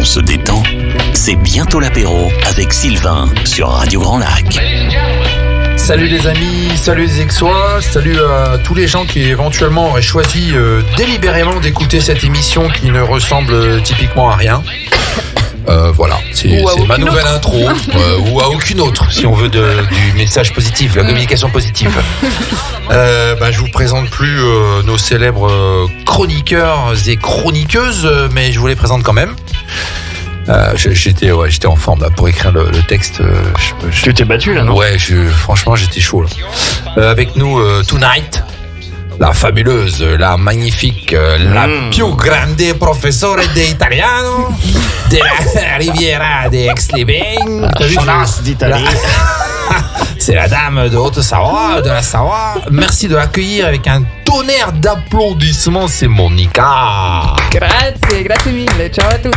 On se détend. C'est bientôt l'apéro avec Sylvain sur Radio Grand Lac. Salut les amis, salut les Aixois, salut à tous les gens qui éventuellement auraient choisi délibérément d'écouter cette émission qui ne ressemble typiquement à rien. Voilà, c'est ma nouvelle intro, ou à aucune autre, si on veut du message positif, de la communication positive. Je vous présente plus nos célèbres chroniqueurs et chroniqueuses, mais je vous les présente quand même. J'étais en forme là, pour écrire le texte. Tu t'es battu là, non? Ouais, franchement j'étais chaud là. Avec nous tonight, la fabuleuse, la magnifique, la più grande professore di italiano della Riviera di Aix-les-Bains. d'Italie. C'est la dame de Haute-Savoie, de la Savoie. Merci de l'accueillir avec un tonnerre d'applaudissements, c'est Monica. Grazie mille, ciao à tous.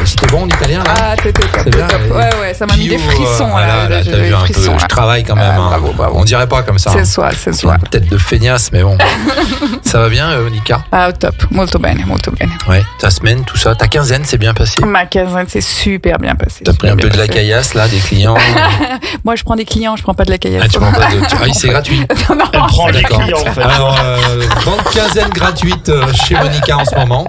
C'était bon en italien là? Ah, t'es top. Ouais, ça m'a mis des frissons là. Là t'as vu un peu, je travaille quand même. Bravo. On dirait pas comme ça. C'est soir. Une tête de feignasse, mais bon. Ça va bien, Monica? Ah, au top, molto bene. Ouais, ta semaine, tout ça, ta quinzaine, c'est bien passé? Ma quinzaine, c'est super bien passé. T'as pris un peu de la caillasse là, des clients? Moi, je prends des clients, je prends pas de la caillasse. Ah, tu prends pas de... c'est gratuit. Non, Elle prend les d'accord. clients en fait. Alors, grande quinzaine gratuite chez Monica en ce moment.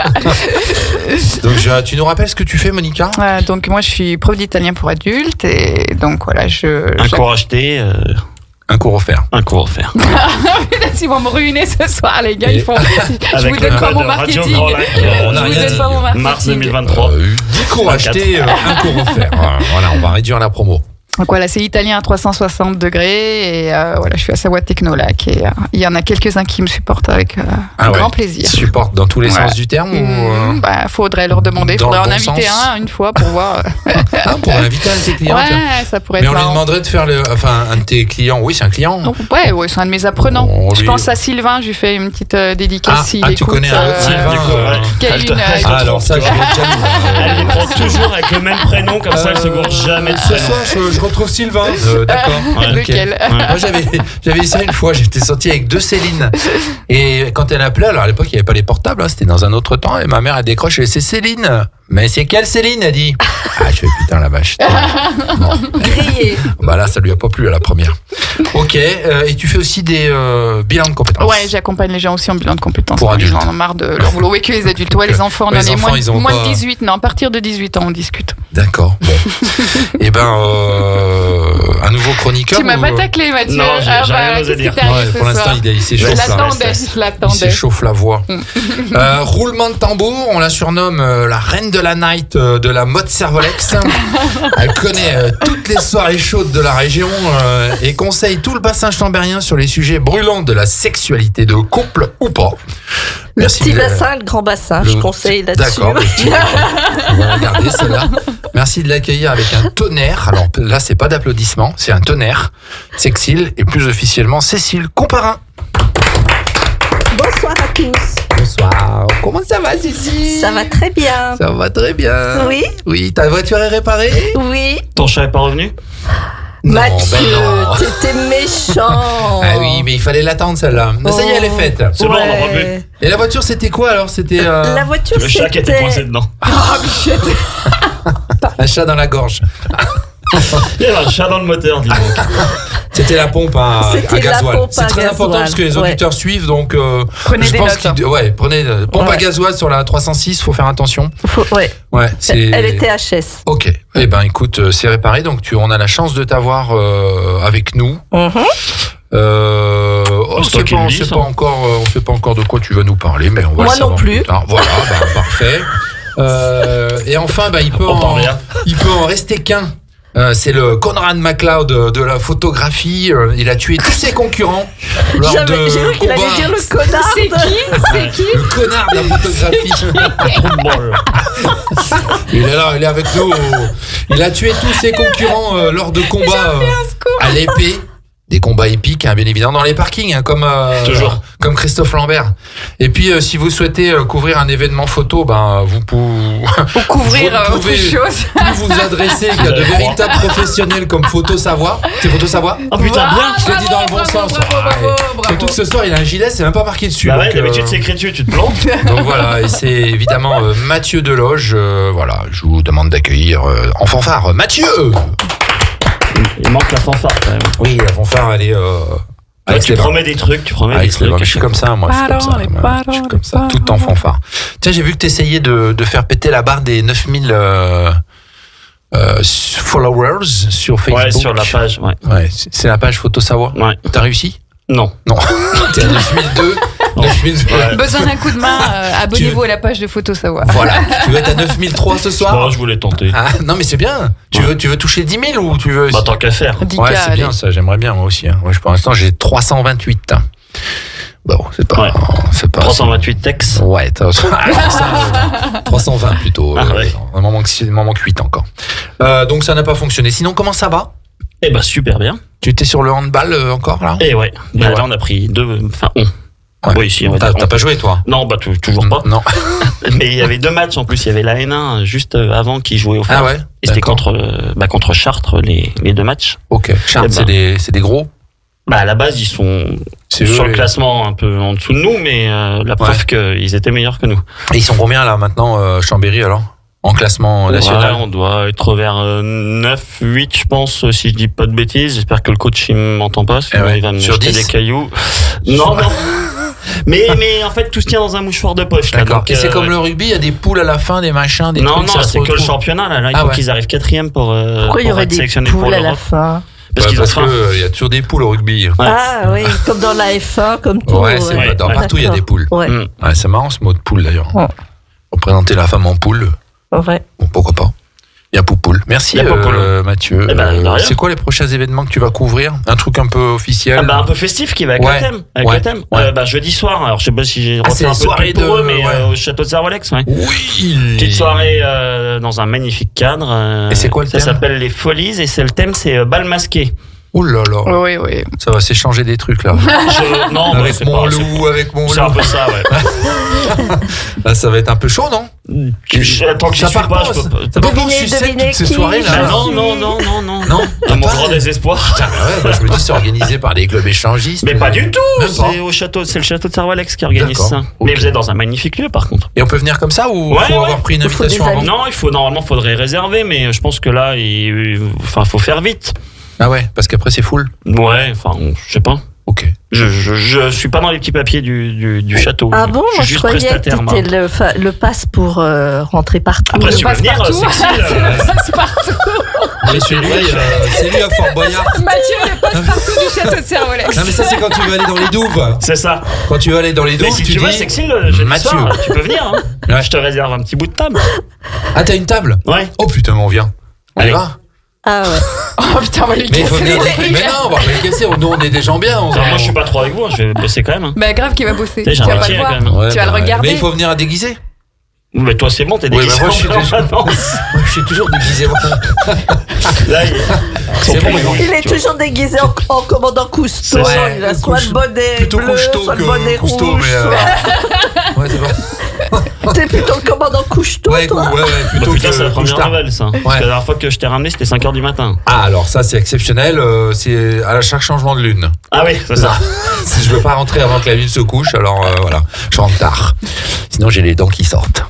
Donc, tu nous rappelles ce que tu fais, Monica? Donc, moi, je suis prof d'italien pour adultes et donc voilà, Un cours acheté, un cours offert. un cours offert. Ils vont me ruiner ce soir, les gars. Et Ils font. Je Avec vous donne le pas code mon Radio marketing. Grand Lac, on a Je vous rien donne dit. pas mon marketing. Mars 2023. 10 cours achetés, un cours offert. Voilà, on va réduire la promo. Donc voilà, c'est italien à 360 degrés et voilà, je suis à Savoie Technolac et il y en a quelques-uns qui me supportent avec un grand plaisir. Supporte dans tous les sens du terme ou Faudrait leur demander, dans faudrait le en bon inviter sens. une fois pour voir. on pourrait inviter un de tes clients. tiens. Ouais, ça pourrait Mais être on lui marrant. demanderait de faire un de tes clients. Oui, c'est un client. Donc, ouais, c'est un de mes apprenants. On Je lui- pense à Sylvain, je lui fais une petite dédicace s'il tu écoute. connais un autre Sylvain, du coup, ouais. Qui a une, alors ça, je l'ai déjà dit. Elle me prend toujours avec le même prénom, comme ça elle se gourre jamais de Ce prénom. soir, je retrouve Sylvain. D'accord. lequel Moi, j'avais essayé une fois, j'étais sorti avec 2 Céline. Et quand elle appelait, alors à l'époque, il n'y avait pas les portables, c'était dans un autre temps, et ma mère, elle décroche, et c'est Céline. Mais c'est quelle Céline, elle dit? Je fais putain la vache. Bon. grillé. Bah là, ça lui a pas plu à la première. Ok, et tu fais aussi des bilans de compétences. Ouais, j'accompagne les gens aussi en bilan de compétences. Pour adultes. J'en ai marre de leur boulot. Oui, que les adultes. Ouais, les enfants, Ouais, les enfants, ils ont moins pas- de 18. Non, à partir de 18 ans, on discute. D'accord, bon. Et un nouveau chroniqueur. Tu m'as ou, pas taclé, Mathieu. Non, j'ai rien osé qu'est-ce dire. qui t'arrive Ouais, ce pour l'instant, soir il s'échauffe là. Je l'attendais. Il s'échauffe la voix. Roulement de tambour, on la surnomme la reine de la night de la mode Servolex. Elle connaît toutes les soirées chaudes de la région et conseille tout le bassin chambérien sur les sujets brûlants de la sexualité de couple ou pas. Le Merci petit de- bassin, le grand bassin, je conseille là-dessus. D'accord, le petit- on va regarder celle-là. Merci de l'accueillir avec un tonnerre. Alors là, c'est pas d'applaudissements, c'est un tonnerre. Sexile et plus officiellement Cécile Comparin. Bonsoir à tous. Bonsoir. Comment ça va, Cécile? Ça va très bien. Ça va très bien. Oui, Oui, ta voiture est réparée? oui. Ton chat est pas revenu? Non, Mathieu, non. t'étais méchant. Ah oui, mais il fallait l'attendre celle-là. Mais ça y est, elle est faite. C'est bon, on en prend plus. Et la voiture, c'était quoi alors? C'était La voiture, Le chat qui était coincé dedans. un chat dans la gorge. Il y avait un chat dans le moteur, dis donc. C'était la pompe à C'était la gasoil. pompe C'est à très gasoil, important parce que les ouais. auditeurs suivent, donc Prenez je des pense notes. prenez pompe à Ouais. gasoil sur la 306, faut faire attention. Ouais. Ouais, c'est. Elle était HS. Ok. Eh ben, écoute, c'est réparé, donc on a la chance de t'avoir avec nous. Mhm. On C'est toi qui me dis, ça. on sait pas encore de quoi tu vas nous parler, mais on va Moi le savoir non plus. tard. Voilà, parfait. Et enfin, il peut On parle rien. en rester qu'un. C'est le Conrad McLeod de la photographie. Il a tué tous ses concurrents lors de J'ai cru qu'il allait combats. dire le connard. C'est qui Le connard de la photographie. Trop de bol. Il est là, il est avec nous. Il a tué tous ses concurrents lors de combats à l'épée. Des combats épiques, hein, bien évidemment, dans les parkings, hein, Toujours. comme Christophe Lambert. Et puis, si vous souhaitez couvrir un événement photo, vous pouvez Pour couvrir Vous autre pouvez- chose. vous adresser à de véritables professionnels comme Photo Savoie. C'est Photo Savoie? Oh putain, bien. Je l'ai dit dans le bon sens. Bravo. Surtout que ce soir, il a un gilet, c'est même pas marqué dessus. Bah ouais, donc, d'habitude c'est écrit dessus, tu te plantes. donc voilà, et c'est évidemment Mathieu Deloge. Voilà, je vous demande d'accueillir en fanfare Mathieu. Il manque la fanfare quand même. Oui, la fanfare, elle est. Tu promets des trucs, Je suis comme ça, moi. Je suis comme ça, tout en fanfare. Tiens, j'ai vu que tu essayais de faire péter la barre des 9000 followers sur Facebook. Ouais, sur la page, ouais. Ouais, c'est la page Photo Savoir. Ouais. T'as réussi? Non. Non. T'es à 9002. 9002. Ouais. Besoin d'un coup de main, abonnez-vous à la page de Photo Savoir. Voilà. Tu veux être à 9003 ce soir? Bon, je voulais tenter. Ah, non, mais c'est bien. Tu veux toucher 10 000 ou tu veux. Bah, tant qu'à faire. 10K, Ouais, c'est allez. bien ça. J'aimerais bien, moi aussi. Hein. Moi, pour l'instant, j'ai 328. Bon, c'est pas. Ouais. C'est pas 328 textes. Ouais, alors ça, 320 plutôt. Ah ouais. Il m'en manque 8 encore. Donc ça n'a pas fonctionné. Sinon, comment ça va? Eh bah, super bien. Tu étais sur le handball encore là? Et ouais. Bah, Ouais. là, on a pris on. Ouais. Oui, si, on va T'as dire on. pas joué toi? Non, bah, toujours pas. Non. Mais il y avait 2 matchs en plus. Il y avait la N1 juste avant qui jouait au fer. Ah ouais. Et c'était D'accord. contre Chartres, les 2 matchs. Ok. Charles, Eh ben. c'est des gros. Bah, à la base, ils sont C'est sur eux, le les- classement un peu en dessous de nous, mais la preuve qu'ils étaient meilleurs que nous. Et ils sont combien là maintenant, Chambéry alors? En classement national? Ouais, on doit être vers 9, 8, je pense, si je dis pas de bêtises. J'espère que le coach il m'entend pas, sinon ouais. il va me Sur jeter 10? des cailloux. Non. mais en fait, tout se tient dans un mouchoir de poche. Là, D'accord. donc, Et c'est comme ouais. le rugby, il y a des poules à la fin, des machins, des Non, trucs. non, ça se c'est que le retrouve. championnat. Là, il Ah faut ouais. qu'ils arrivent 4e pour Pourquoi il y aurait être des sélectionnés pour poules à la l'Europe. fin? Parce qu'ils ont faim. il y a toujours des poules au rugby. Ouais. Ah oui, comme dans la F1, comme tout. Ouais, c'est ouais. vrai. Ouais. Partout il y a des poules. Ouais, Mm. Ouais, c'est marrant ce mot de poule d'ailleurs. Ouais. Représenter la femme en poule, ouais. bon, pourquoi pas. Il y a Poupoule. Merci Il y a Poupoule. Mathieu. Eh ben, de rien. C'est quoi les prochains événements que tu vas couvrir? Un truc un peu officiel? Ah bah, un peu festif qui va avec Ouais. le thème. Avec Ouais. le thème. Ouais. Bah, jeudi soir, alors je sais pas si j'ai Ah, refait c'est un les peu de soirées pub pour de- eux, mais ouais. au château de Servolex, ouais. Oui. Petite soirée dans un magnifique cadre. Et c'est quoi le Ça thème? s'appelle les Folies et c'est le thème, c'est bal masqué. Oh là là. Oui, oui. Ça va s'échanger des trucs là. Non, bah, avec c'est mon pas- loup, avec mon c'est un loup. peu ça, ouais. Là, ça va être un peu chaud, non? Tant que je Ça suis part pas, pas, je peux pas. ça part pas au Devinez, sucette devinez toutes ces qui soirées Bah, là. non. Non. À mon Pas- grand désespoir. Putain, ouais, bah, je me dis c'est organisé par des clubs échangistes. Mais pas du tout. Même pas. C'est au château, c'est le château de Servolex qui organise D'accord. ça. Ok. Mais vous êtes dans un magnifique lieu, par contre. Et on peut venir comme ça ou Ouais, faut ouais. avoir pris une Il faut invitation des avant? amis. Non, normalement, faudrait réserver, mais je pense que là, faut faire vite. Ah ouais, parce qu'après c'est full. Ouais, enfin, je sais pas. Ok. Je suis pas dans les petits papiers du château. Ah bon, je moi suis je juste croyais que prestataire, moi. c'était le pass pour rentrer partout. Après, Le si tu veux venir, passe-partout. sexy, C'est partout. Mais c'est lui à Fort Boyard. Mathieu, le passe-partout du château de Servolex. Non mais ça c'est quand tu veux aller dans les douves. c'est ça. Quand tu veux aller dans les douves, Mais si tu tu veux, dis sexy, le jeudi Mathieu. soir, tu peux venir. Hein. Ouais. Je te réserve un petit bout de table. Ah t'as une table? Ouais. Oh putain, mais on vient. On y Allez. va. Ah ouais. Oh putain, on va lui Mais il faut casser venir. les briques. Mais non, on va pas les casser. Nous on est des gens bien. Moi, je suis pas trop avec vous, hein, je vais bosser quand même. Hein. Bah grave qu'il va bosser. J'ai Tu un vas pas métier le quand voir. même. Ouais, Tu vas le regarder. Mais il faut venir à déguiser. Mais toi, c'est bon, t'es Oui, déguisé. bah, moi, je suis en déjà- permanence. Moi, je suis toujours déguisé. Là, C'est bon, Il est toujours déguisé en commandant Cousteau. Ouais. Il a soit le bonnet Plutôt bleu, Cousteau soit le que bonnet Cousteau, rouge. mais, Ouais, c'est bon. T'es plutôt le commandant Cousteau, Ouais, toi. ouais, Bah, plutôt putain, que c'est la première Couche-Tard. nouvelle, ça. Parce Ouais. que la dernière fois que je t'ai ramené, c'était 5h du matin. Ah, alors ça, c'est exceptionnel. C'est à chaque changement de lune. Ah oui, c'est ça. Si je veux pas rentrer avant que la lune se couche, alors voilà, je rentre tard. Sinon, j'ai les dents qui sortent.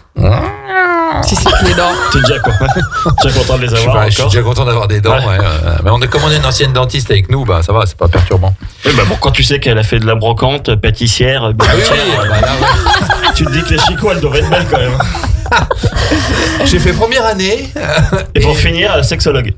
Si c'est les dents. T'es déjà quoi Déjà content de les Je suis, avoir je suis encore. déjà content d'avoir des dents. Ouais. Ouais, mais comme on est une ancienne dentiste avec nous, bah ça va, c'est pas perturbant. Oui, bah bon, quand tu sais qu'elle a fait de la brocante, pâtissière, Ah oui, bibitière, bah là, ouais. tu te dis que les chicots, elles doivent être belles quand même. J'ai fait première année. Et pour finir, sexologue.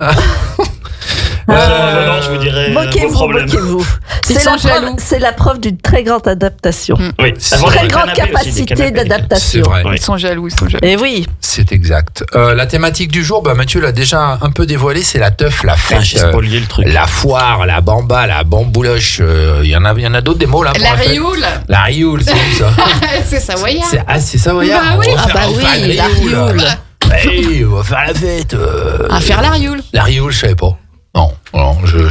Voilà, je vous dirai vos Moquez-vous, problèmes. moquez-vous. Ils C'est sont la, preuve, jaloux. c'est la preuve d'une très grande adaptation. Oui, C'est avant, Très les grande canapés aussi, des capacité canapés. d'adaptation. C'est vrai. Oui. Ils sont jaloux, ils sont jaloux. Et oui, C'est exact. La thématique du jour, bah Mathieu l'a déjà un peu dévoilé, c'est la teuf, la Ah, fête, j'ai spolié le truc. la foire, la bamba, la bambouloche. Il y en a d'autres des mots là. pour La fête. rioule. La rioule, c'est où ça? C'est savoyard. C'est savoyard. Bah oui. On va faire- bah on va faire oui, une la rioule. Hey, on va faire la fête. À faire la rioule. La rioule, je savais pas. Non, Et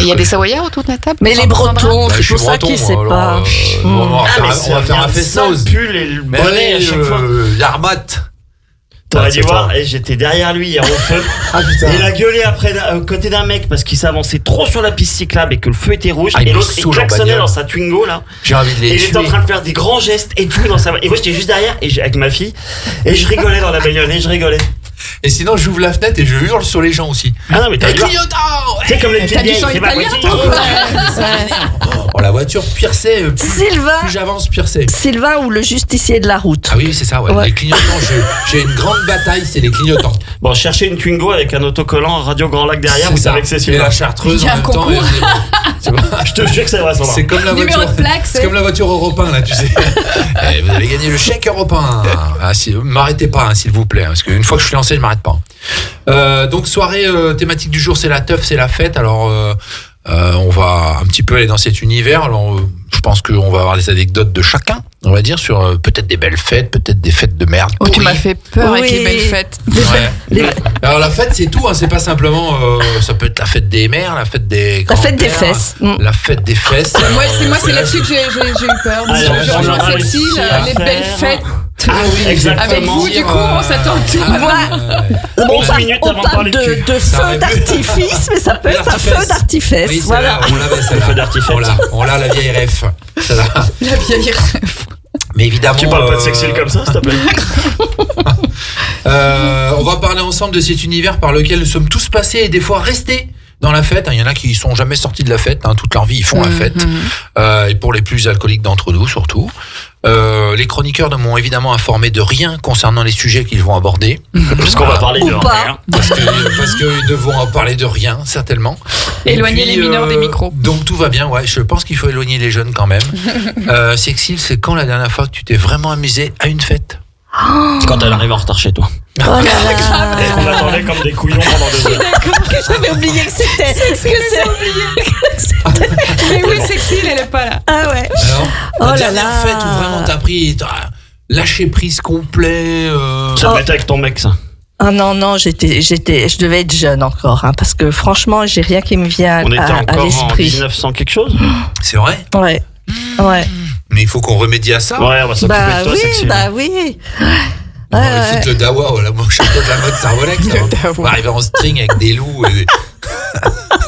il y a des savoyards autour de la table. mais les Bretons, Bah, c'est je suis pour ça breton, qu'ils ne sait alors, pas. on va Ah, faire, mais on va faire un ça festose. pull et le Mais bonnet à chaque fois. Yarmat. T'aurais Ah, dû c'est voir, pas- et j'étais derrière lui hier au feu. Ah putain. Et il a gueulé après à côté d'un mec parce qu'il s'avançait trop sur la piste cyclable et que le feu était rouge. Ah, il et me l'autre il saoule en klaxonnait bagnole. dans sa Twingo là. J'ai envie de Et les il était en tuer. train de faire des grands gestes et tout dans sa. Et moi j'étais juste derrière et avec ma fille et je rigolais dans la bagnole et je rigolais. Et sinon, j'ouvre la fenêtre et je hurle sur les gens aussi. Ah non mais t'as Les dû voir. clignotants. C'est comme les petites T'as du vieilles. sang c'est pas italien, possible. toi. Oh, la voiture, pire c'est. Plus Sylvain, j'avance, pire c'est. Sylvain ou le justicier de la route. Ah oui, c'est ça, ouais. Ouais. Les clignotants, j'ai une grande bataille, c'est les clignotants. Bon, cherchez une Twingo avec un autocollant Radio Grand Lac derrière, vous C'est ça. savez que c'est Et celui-là. la chartreuse Il y a en un même temps. concours. C'est bon. Je te jure que c'est vrai, ça va. C'est comme la Numéro voiture. de plaque, C'est comme la voiture européen là, tu sais. Eh, vous avez gagné le chèque européen. Ah, m'arrêtez pas, hein, s'il vous plaît, hein, parce qu'une fois que je suis lancé, je m'arrête pas. Donc soirée thématique du jour, c'est la teuf, c'est la fête. Alors on va un petit peu aller dans cet univers. Alors je pense qu'on va avoir des anecdotes de chacun, on va dire, sur peut-être des belles fêtes, peut-être des fêtes de merde. Oh, tu pourries. m'as fait peur avec Oui. les belles fêtes. Ouais. Alors la fête c'est tout, hein, c'est pas simplement ça peut être la fête des mères, la fête des La fête des grands-pères, fesses. la fête des fesses. Moi, Alors, c'est là-dessus que j'ai eu peur. Alors, Je on rejoins aura Cécile, réussi à les belles faire- fêtes. Ah oui, Exactement. Avec vous, du coup, on s'attend tout. On 11 parle, minutes on avant de parle parler de cul. de Ça feu aurait pu- d'artifice, mais ça peut être un L'artifesse. feu d'artifice. Oui, Voilà. on l'avait celle-là. Feu d'artifice. On l'a la vieille ref. Celle-là. La vieille rêve. Mais évidemment. Tu parles pas de sexuel comme ça, s'il te plaît. On va parler ensemble de cet univers par lequel nous sommes tous passés et des fois restés dans la fête. Il y en a qui sont jamais sortis de la fête, hein, toute leur vie ils font la fête. Et pour les plus alcooliques d'entre nous surtout. Les chroniqueurs ne m'ont évidemment informé de rien concernant les sujets qu'ils vont aborder. Parce qu'on va parler de Ou pas. rien. Parce qu'ils ne vont en parler de rien, certainement. Et Éloigner les mineurs des micros. Donc tout va bien, ouais. Je pense qu'il faut éloigner les jeunes quand même. Sexile, c'est quand la dernière fois que tu t'es vraiment amusé à une fête? Quand elle arrive en retard chez toi. Oh là là. Et qu'on attendait comme des couillons pendant 2 heures. J'avais oublié que c'était. Mais oui, Cécile, elle est pas là. Ah ouais. Alors, Oh la là dernière là. fête où vraiment t'as lâché prise complet. Ça devait être avec ton mec, ça. Ah non, non, je devais être jeune encore, hein, parce que franchement, j'ai rien qui me vient On était à encore en l'esprit. 1900 quelque chose. C'est vrai. Ouais. Ouais. Mais il faut qu'on remédie à ça. Ouais, on va s'occuper Bah de toi, oui, sexy. bah oui. On va Ouais, foutre le dawa au château de la mode Sarvolex. On va arriver en string avec des loups.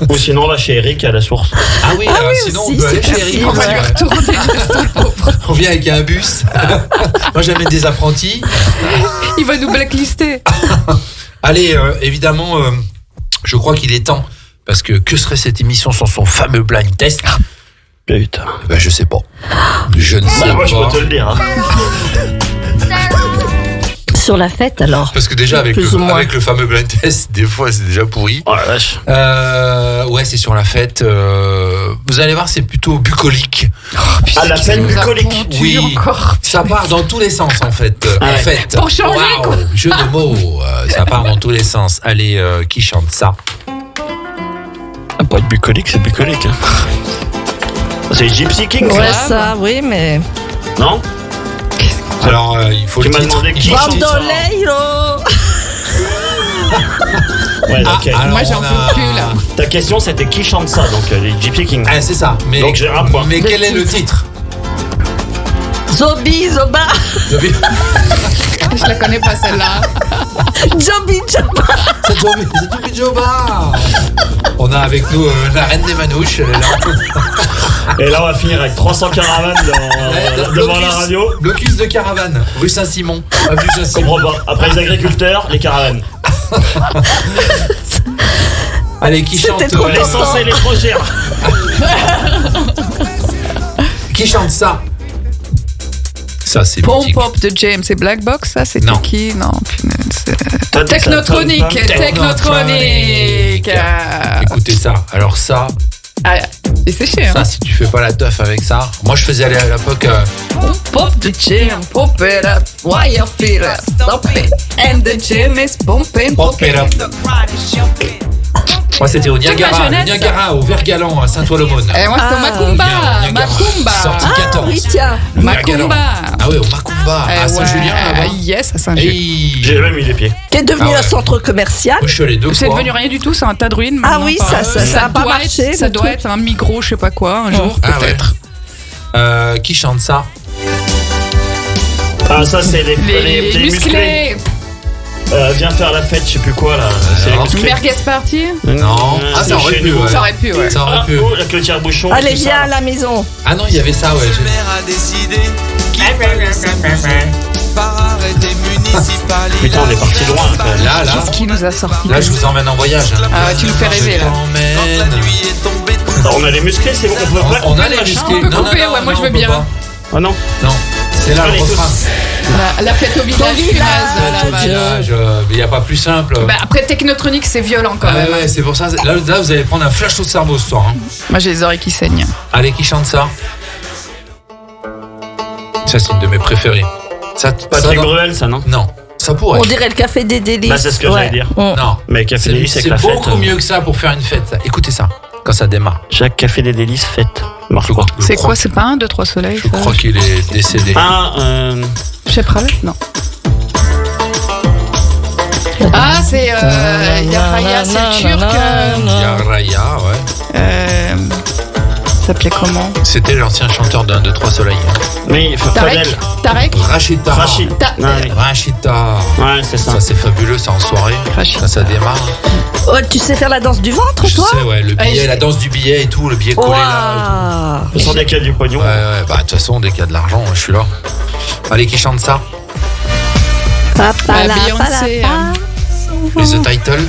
Ou sinon, là, chez Eric, à la source. Ah oui, sinon aussi, on peut aller c'est chez Eric. possible. On va lui retourner. On vient avec un bus. Moi j'amène des apprentis. Il va nous blacklister. Allez, évidemment, je crois qu'il est temps. Parce que serait cette émission sans son fameux blind test? Putain. Ben, je sais pas. Je ne sais Bah, moi, je pas. peux te le dire. Hein. Sur la fête alors. Parce que déjà, avec Plus ou moins. le fameux blind test, des fois, c'est déjà pourri. Oh la vache. Ouais, c'est sur la fête. Vous allez voir, c'est plutôt bucolique. Ah, la fête nous a bucolique. pondu Oui. encore. Ça part dans tous les sens, en fait. Ah ouais. En fait. Pour changer, Waouh, quoi. jeu de mots. Ça part dans tous les sens. Allez, qui chante ça? Ah, pas être bucolique, c'est bucolique. Hein. C'est Gypsy King, Ouais, ça. ça, oui, mais. Non? Alors, il faut Tu le m'as titre. demandé qui Il faut le chante titre. ça. Bandoleiro. Ouais, ok. alors, Moi, j'en on a- peux plus, là. Ta question, c'était qui chante ça, donc les Gypsy King. Ah, c'est ça. Mais, Donc, j'ai un point. Mais quel est le titre? Zobi, Zoba. Je la connais pas, celle-là. Jobi, Joba. C'est Toby Joba. On a avec nous la reine des manouches. Elle est là. Et là, on va finir avec 300 caravanes devant la radio. Blocus de caravane, rue Saint-Simon. Avenue Je Saint-Simon. comprends pas. Après les agriculteurs, les caravanes. Allez, qui chante, C'était trop L'essence et les trop chers. qui chante ça? Ça, c'est Pom mythique. Pop de James et Black Box, ça c'était Non. qui? Non, punaise. T'as dit ça, Technotronic, Tom, Tom. Technotronic. Écoutez ça. Alors ça, Ah, c'est séché, hein. ça, si tu fais pas la teuf avec ça. Moi, je faisais aller à l'époque. Pop the gym, pop it up, why you feel it, stop it. And the gym is pumping, Pop it up. Moi, c'était au Toute ma Niagara, jeunesse. au Vergalan, à Saint-Ouen-l'Aumône. Et moi, c'est au Ah, Macumba, Niagara. Macumba. Sorti Ah 14. oui, tiens. Macumba. Ah oui, au Macumba, à Saint-Julien, là-bas. Yes, à Saint-Julien. J'ai même mis les pieds. T'es devenu Ah ouais. un centre commercial. Moi, je suis allé 2 C'est fois. devenu rien du tout, c'est un tas de ruines. Ah maintenant, oui, par- ça a pas doit marché, être- Ça le doit truc. être un Migros, je sais pas quoi, un jour, Ah ouais. peut-être. Qui chante ça? Ah, ça, c'est les Les musclés. Viens faire la fête, je sais plus quoi là. C'est les musclés. Merguez party. Non. Ah, ça aurait pu, ouais. Ça aurait pu, ouais. Ça aurait pu. Oh, avec le tire-bouchon. Allez, tout ça, viens à là. la maison. Ah non, il y avait ça, ouais. a décidé qu'il fallait s'amuser par arrêté municipal. Putain, on est parti loin. Quand même. Là, Qu'est-ce qui nous a sorti? là, je vous emmène en voyage. Hein. Ah, tu nous fais rêver, là. Quand la nuit est tombée, Alors, on a les musclés, c'est bon. On peut pas On a couper les le machin. musclés. On peut couper, ouais, moi, je veux on peut bien. pas. Oh non. Non, c'est là le Allez, tous. refrain. La fête au village punaise, là-bas. Il n'y a pas plus simple. Bah, après, Technotronic, c'est violent quand Ah même. ouais, c'est pour ça. Là, vous allez prendre un flash au cerveau ce soir. Hein. Moi, j'ai les oreilles qui saignent. Allez, qui chante ça? Ça, c'est une de mes préférées. Ça, Patrick ça, Bruel, ça, non? non, ça pourrait. On dirait le café des délices. Bah, c'est ce que j'allais dire. Non, Mais Café des Délices avec la c'est fête. beaucoup mieux que ça pour faire une fête. Ça. Écoutez ça, quand ça démarre. Chaque Café des Délices fête. Marche quoi? C'est quoi? C'est pas 1, 2, 3 soleils? Je crois qu'il est décédé. Chef Ravet? Non. Ah, c'est Yaraya, c'est le turc. Yaraya, ouais. Ça s'appelait comment? C'était l'ancien chanteur d'un 2, 3 soleils. Mais Tarek? Tarek? Rachida. Rachid. Non, mais- Rachida. Ouais, c'est ça. Ça, c'est fabuleux, ça en soirée. Rachida. Quand ça démarre. Oh, tu sais faire la danse du ventre, Je toi? sais, ouais, le billet, la danse du billet et tout, le billet collé là. Waouh. Ce sont des cas du pognon. Ouais, bah, de toute façon, dès qu'il y a de l'argent, je suis là. Allez, qui chante ça? Papa, la, Beyoncé, Les The Title.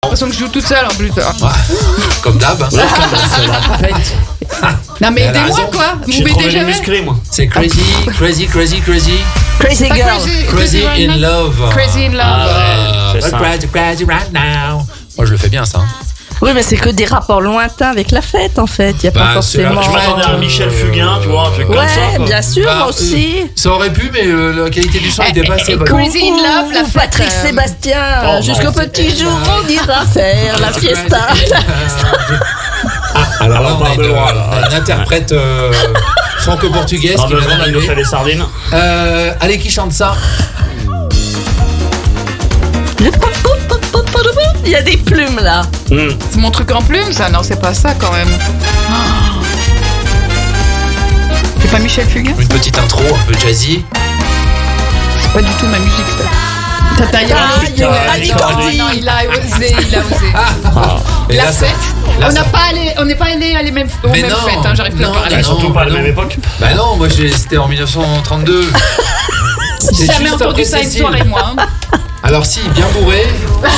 J'ai l'impression que je joue toute seule en plus. Ouais. Comme d'hab. Hein. Non mais Elle a aidez-moi raison. quoi. Vous J'ai m'aidez trouvé les jamais. musclés, moi. C'est crazy, crazy, crazy, crazy. Crazy Pas girl. Crazy in love. Crazy in love. Ah ouais, c'est ça. Crazy, crazy right now. Moi, je le fais bien, ça. Hein. Oui, mais c'est que des rapports lointains avec la fête, en fait. Il n'y a Bah, pas c'est la- forcément. Je m'attendais à un Michel Fugain, tu vois, un truc comme ça. Ouais, quoi. bien sûr, Bah, moi aussi. Ça aurait pu, mais la qualité du son était pas assez bonne. Crazy in love, la Ouh, fête. Patrick Sébastien, Oh, jusqu'au non. petit jour, on ira faire la fiesta. Alors là, on a parle de loin, là. une interprète franco-portugaise Dans qui 2 vient secondes, elle nous d'arriver. fait les sardines. Allez, qui chante ça? Il y a des plumes là. C'est mon truc en plume ça. Non c'est pas ça quand même. Oh. C'est pas Michel Fugain? Une petite intro un peu jazzy. C'est pas du tout ma musique ça. Tata Ali Non, Cordy. non, il a osé, il a osé. Et La là, ça- fête. là, On ça- n'a pas allé, on n'est pas allé à les mêmes, aux Mais mêmes non, fêtes. Hein, j'arrive plus à non, parler. bah non. Surtout pas à la même époque. Bah non, moi c'était en 1932. J'ai C'est jamais juste entendu après ça une Cécile. soirée moi. Hein. Alors si, bien bourré. Quand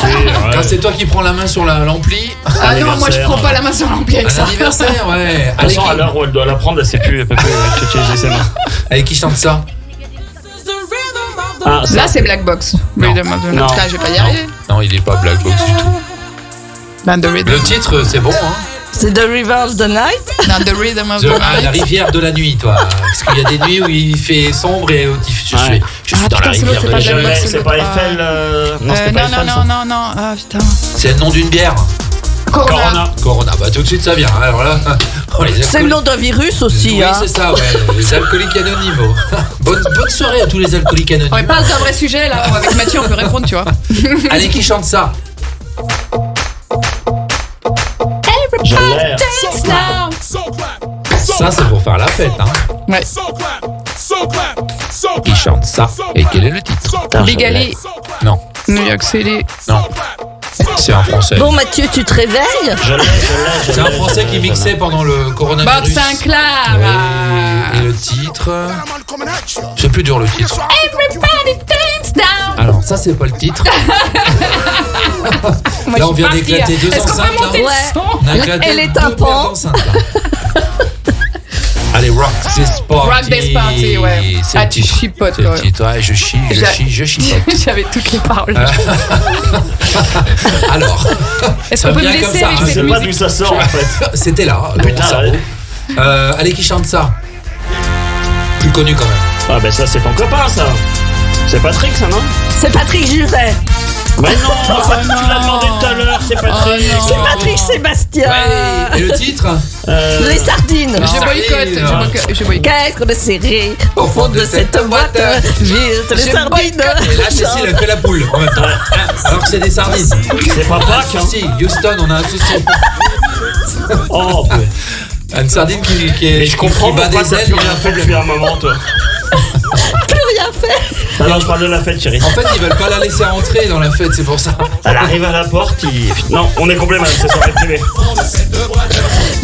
Ouais. c'est toi qui prends la main sur l'ampli. Ah non, moi je anniversaire. prends pas la main sur l'ampli avec Un ça. anniversaire, ouais. De toute Allez, façon, à qui, l'heure où elle doit la prendre, elle sait plus, elle peut plus utiliser ses mains. allez, qui chante ça? Ah, ça. Là c'est Black Box. Non. Non. Putain, je vais pas y arriver. Non, il est pas Black Box du tout. Ben, The Rhythm. Le titre, c'est bon, hein. C'est The River of the Night. Non, The Rhythm of The- the ah, la Night. rivière de la nuit, toi. Parce qu'il y a des nuits où il fait sombre et où je suis, Ouais. je suis Ah, dans putain, la c'est rivière l'autre, de la c'est nuit. pas Black Box, C'est c'est pas l'autre. Eiffel. Non, c'était pas Non, Eiffel. non, ça. non, non. Ah putain. C'est le nom d'une bière. Corona. Corona, bah tout de suite ça vient. Alors là, oh, les C'est le nom d'un virus aussi. Oui, Hein. c'est ça, ouais. Les alcooliques anonymes. Oh. Bonne soirée à tous les alcooliques On anonymes. parle d'un vrai sujet là. Avec Mathieu, on peut répondre, tu vois. Allez, qui chante ça? J'ai l'air. Ça, c'est pour faire la fête, hein. Ouais. Qui chante ça? Et quel est le titre? Putain, Big j'ai Ali, Non, New York City. non. C'est un français. Bon, Mathieu, tu te réveilles? Je l'ai. C'est un français qui mixait pendant le Bob coronavirus. Sinclair. Oui, et le titre. C'est plus dur le titre. Everybody dance down. Alors, ça, c'est pas le titre. Moi, Là, on je suis vient partie, d'éclater deux Est-ce qu'on enceintes, peut monter là. le son? On a éclaté Et les deux tympans. paires d'enceintes, là. Allez, Rock This Party. Rock This Party, ouais. C'est Ah, le tu titre. chipotes, C'est le ouais. titre. Ouais, je chie. J'avais toutes les paroles. Alors, Est-ce ça qu'on peut me vient comme laisser ça, avec hein. Je cette sais pas musique? d'où ça sort en fait. c'était là, dans Putain, mon cerveau. ouais. Allez, qui chante ça? Plus connu quand même. Ah, ben ça, c'est ton copain, ça. C'est Patrick, ça, non? C'est Patrick Juvet. Mais non, tu l'as demandé tout à l'heure, c'est Patrick. C'est Patrick Sébastien. Ouais, et le titre? Les sardines. Non. Je boycotte. Je boycotte. Qu'être de serré au fond de cette boîte. Vite les Je sardines. boycotte. Et là, Cécile, elle fait la poule en même temps. Hein, alors que c'est des sardines. C'est pas Pâques, hein. Si, Houston, on a un souci. Oh, Une sardine qui est. mais je comprends qui bat pourquoi des t'as ailes. plus rien fait depuis un moment, toi. Plus rien fait. Non, je parle de la fête, chérie. En fait, ils veulent pas la laisser rentrer dans la fête, c'est pour ça. Elle arrive à la porte, Non, on est complet, madame, c'est soirée privée.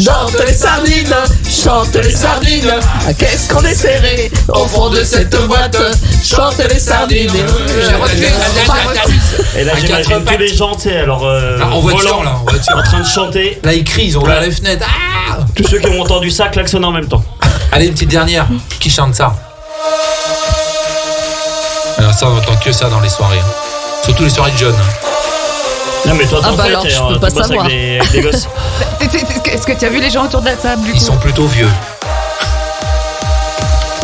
Chante les sardines, chante les sardines. Ah, qu'est-ce qu'on est serré au fond de cette boîte. Chante les sardines. J'ai retenu la dernière cuisse. Et là, À j'imagine quatre tous pattes. les gens, tu sais, alors. En voiture, volant, là, en voiture. en train de chanter. Là, ils crient, ils ont ouvert les fenêtres. Ah Tous ceux qui ont entendu ça klaxonnent en même temps. Allez, une petite dernière. Qui chante ça? Alors ça, on entend que ça dans les soirées. Surtout les soirées de jeunes. Non, mais toi, Ah t'en bah fais, alors, t'es, je peux tu pas bosses savoir. avec des gosses. Est-ce que tu as vu les gens autour de la table du Ils coup sont plutôt vieux.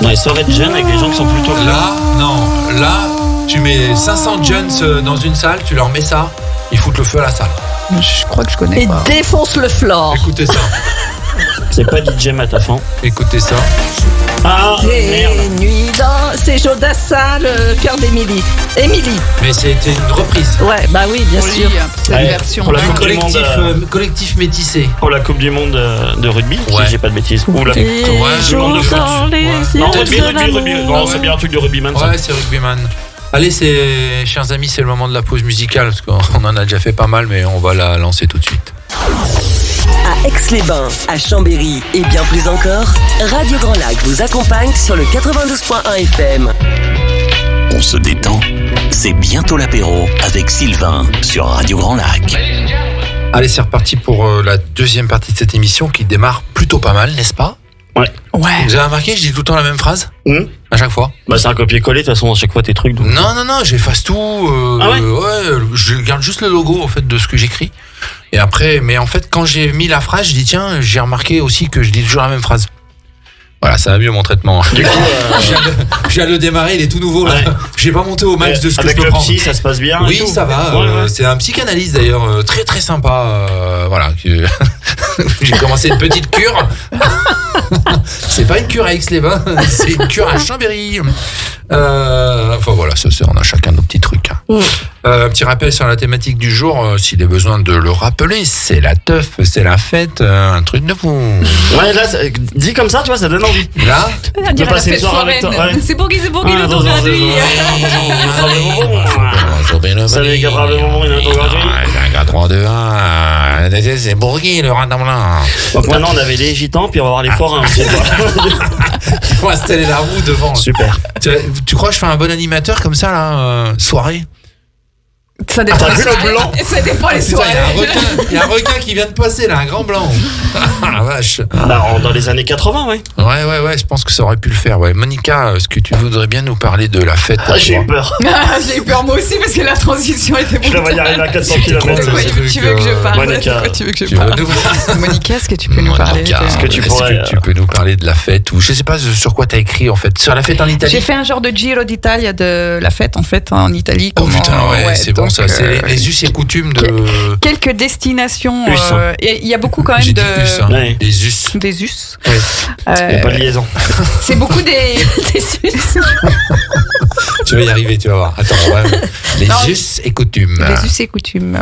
Dans les soirées de jeunes avec des gens qui sont plutôt. Là, non. Là, tu mets 500 jeunes dans une salle, tu leur mets ça, ils foutent le feu à la salle. Je crois que je connais Et pas. défonce le floor. Écoutez ça. C'est pas DJ Matafan. Écoutez ça. Ah, Les merde. nuits dans... C'est Jodassin, le cœur d'Émilie. Émilie. Mais c'était une reprise. Ouais, bah oui, bien Oui, sûr. c'est Ouais, une version. pour la Un Coupe du Monde, collectif métissé. Pour la Coupe du Monde de rugby, Ouais. si j'ai pas de bêtises. Ou la Et du monde de jour foot. dans les Ouais. yeux Non, de rugby. l'amour. Non, c'est bien un truc de rugbyman, ça. Ouais, c'est rugbyman. Allez, chers amis, c'est le moment de la pause musicale, parce qu'on en a déjà fait pas mal, mais on va la lancer tout de suite. À Aix-les-Bains, à Chambéry et bien plus encore, Radio Grand Lac vous accompagne sur le 92.1 FM. On se détend. C'est bientôt l'apéro avec Sylvain sur Radio Grand Lac. Allez, c'est reparti pour la deuxième partie de cette émission qui démarre plutôt pas mal, n'est-ce pas? Ouais. Vous avez remarqué, je dis tout le temps la même phrase à chaque fois. Bah, c'est un copier-coller, de toute façon, à chaque fois tes trucs. Donc. Non, j'efface tout. Ah ouais je garde juste le logo en fait de ce que j'écris. Et après, mais en fait, quand j'ai mis la phrase, je dis tiens, j'ai remarqué aussi que je dis toujours la même phrase. Voilà, ça va mieux mon traitement. Du coup, Je viens de le démarrer, il est tout nouveau là. Ouais. J'ai pas monté au max de ce que avec je peux le prendre. psy, ça se passe bien. et Oui, tout. ça va. Ouais. C'est un psychanalyste d'ailleurs, très très sympa. Voilà, j'ai commencé une petite cure. C'est pas une cure à Aix-les-Bains, c'est une cure à Chambéry. Enfin voilà, on a chacun nos petits trucs. Un petit rappel sur la thématique du jour, s'il est besoin de le rappeler, c'est la teuf, c'est la fête, un truc de fou. Ouais, là, dit comme ça, tu vois, ça donne envie. Là, On dirait passer la une fête soirée avec toi, foraine. ouais. C'est pour qui Ah, le non, tour non, gratuit. Ça les gars, le moment, il y a un tour gratuit. C'est un 3, 2, 1. C'est pour qui le radin blanc? Donc maintenant, on avait les gitans, puis on va voir les forains aussi. On va installer la roue devant. Super. Tu crois que je fais un bon animateur comme ça là, soirée? Ça dépend T'as les vu le soirées. blanc Ça dépend les Putain, soirées. il y a un requin qui vient de passer là, un grand blanc. Ah la vache. Bah, dans les années 80, ouais. Ouais, je pense que ça aurait pu le faire. Ouais. Monica, est-ce que tu voudrais bien nous parler de la fête pour Ah, j'ai toi eu peur. J'ai eu peur moi aussi parce que la transition était Je la vois y arriver à 400 De km. quoi tu veux que je parle? Monica. De quoi tu veux que je Tu veux parle? nous... Monica, est-ce que tu peux nous parler Monica, Est-ce que tu pourrais, tu peux nous parler de la fête ou je sais pas sur quoi t'as écrit en fait, sur la fête en Italie? J'ai fait un genre de Giro d'Italia de la fête en fait en Italie. Oh Comment- putain, ouais, c'est bon donc, ça, c'est les us et coutumes de... Quelques destinations. Us, hein. Et il y a beaucoup quand même J'ai de. dit us, hein. Ouais. Les us. Des us. Ouais. Il n'y a pas de liaison. C'est beaucoup des us. Tu vas y arriver, tu vas voir. Attends, ouais. Les Non, us et coutumes. Les us et coutumes.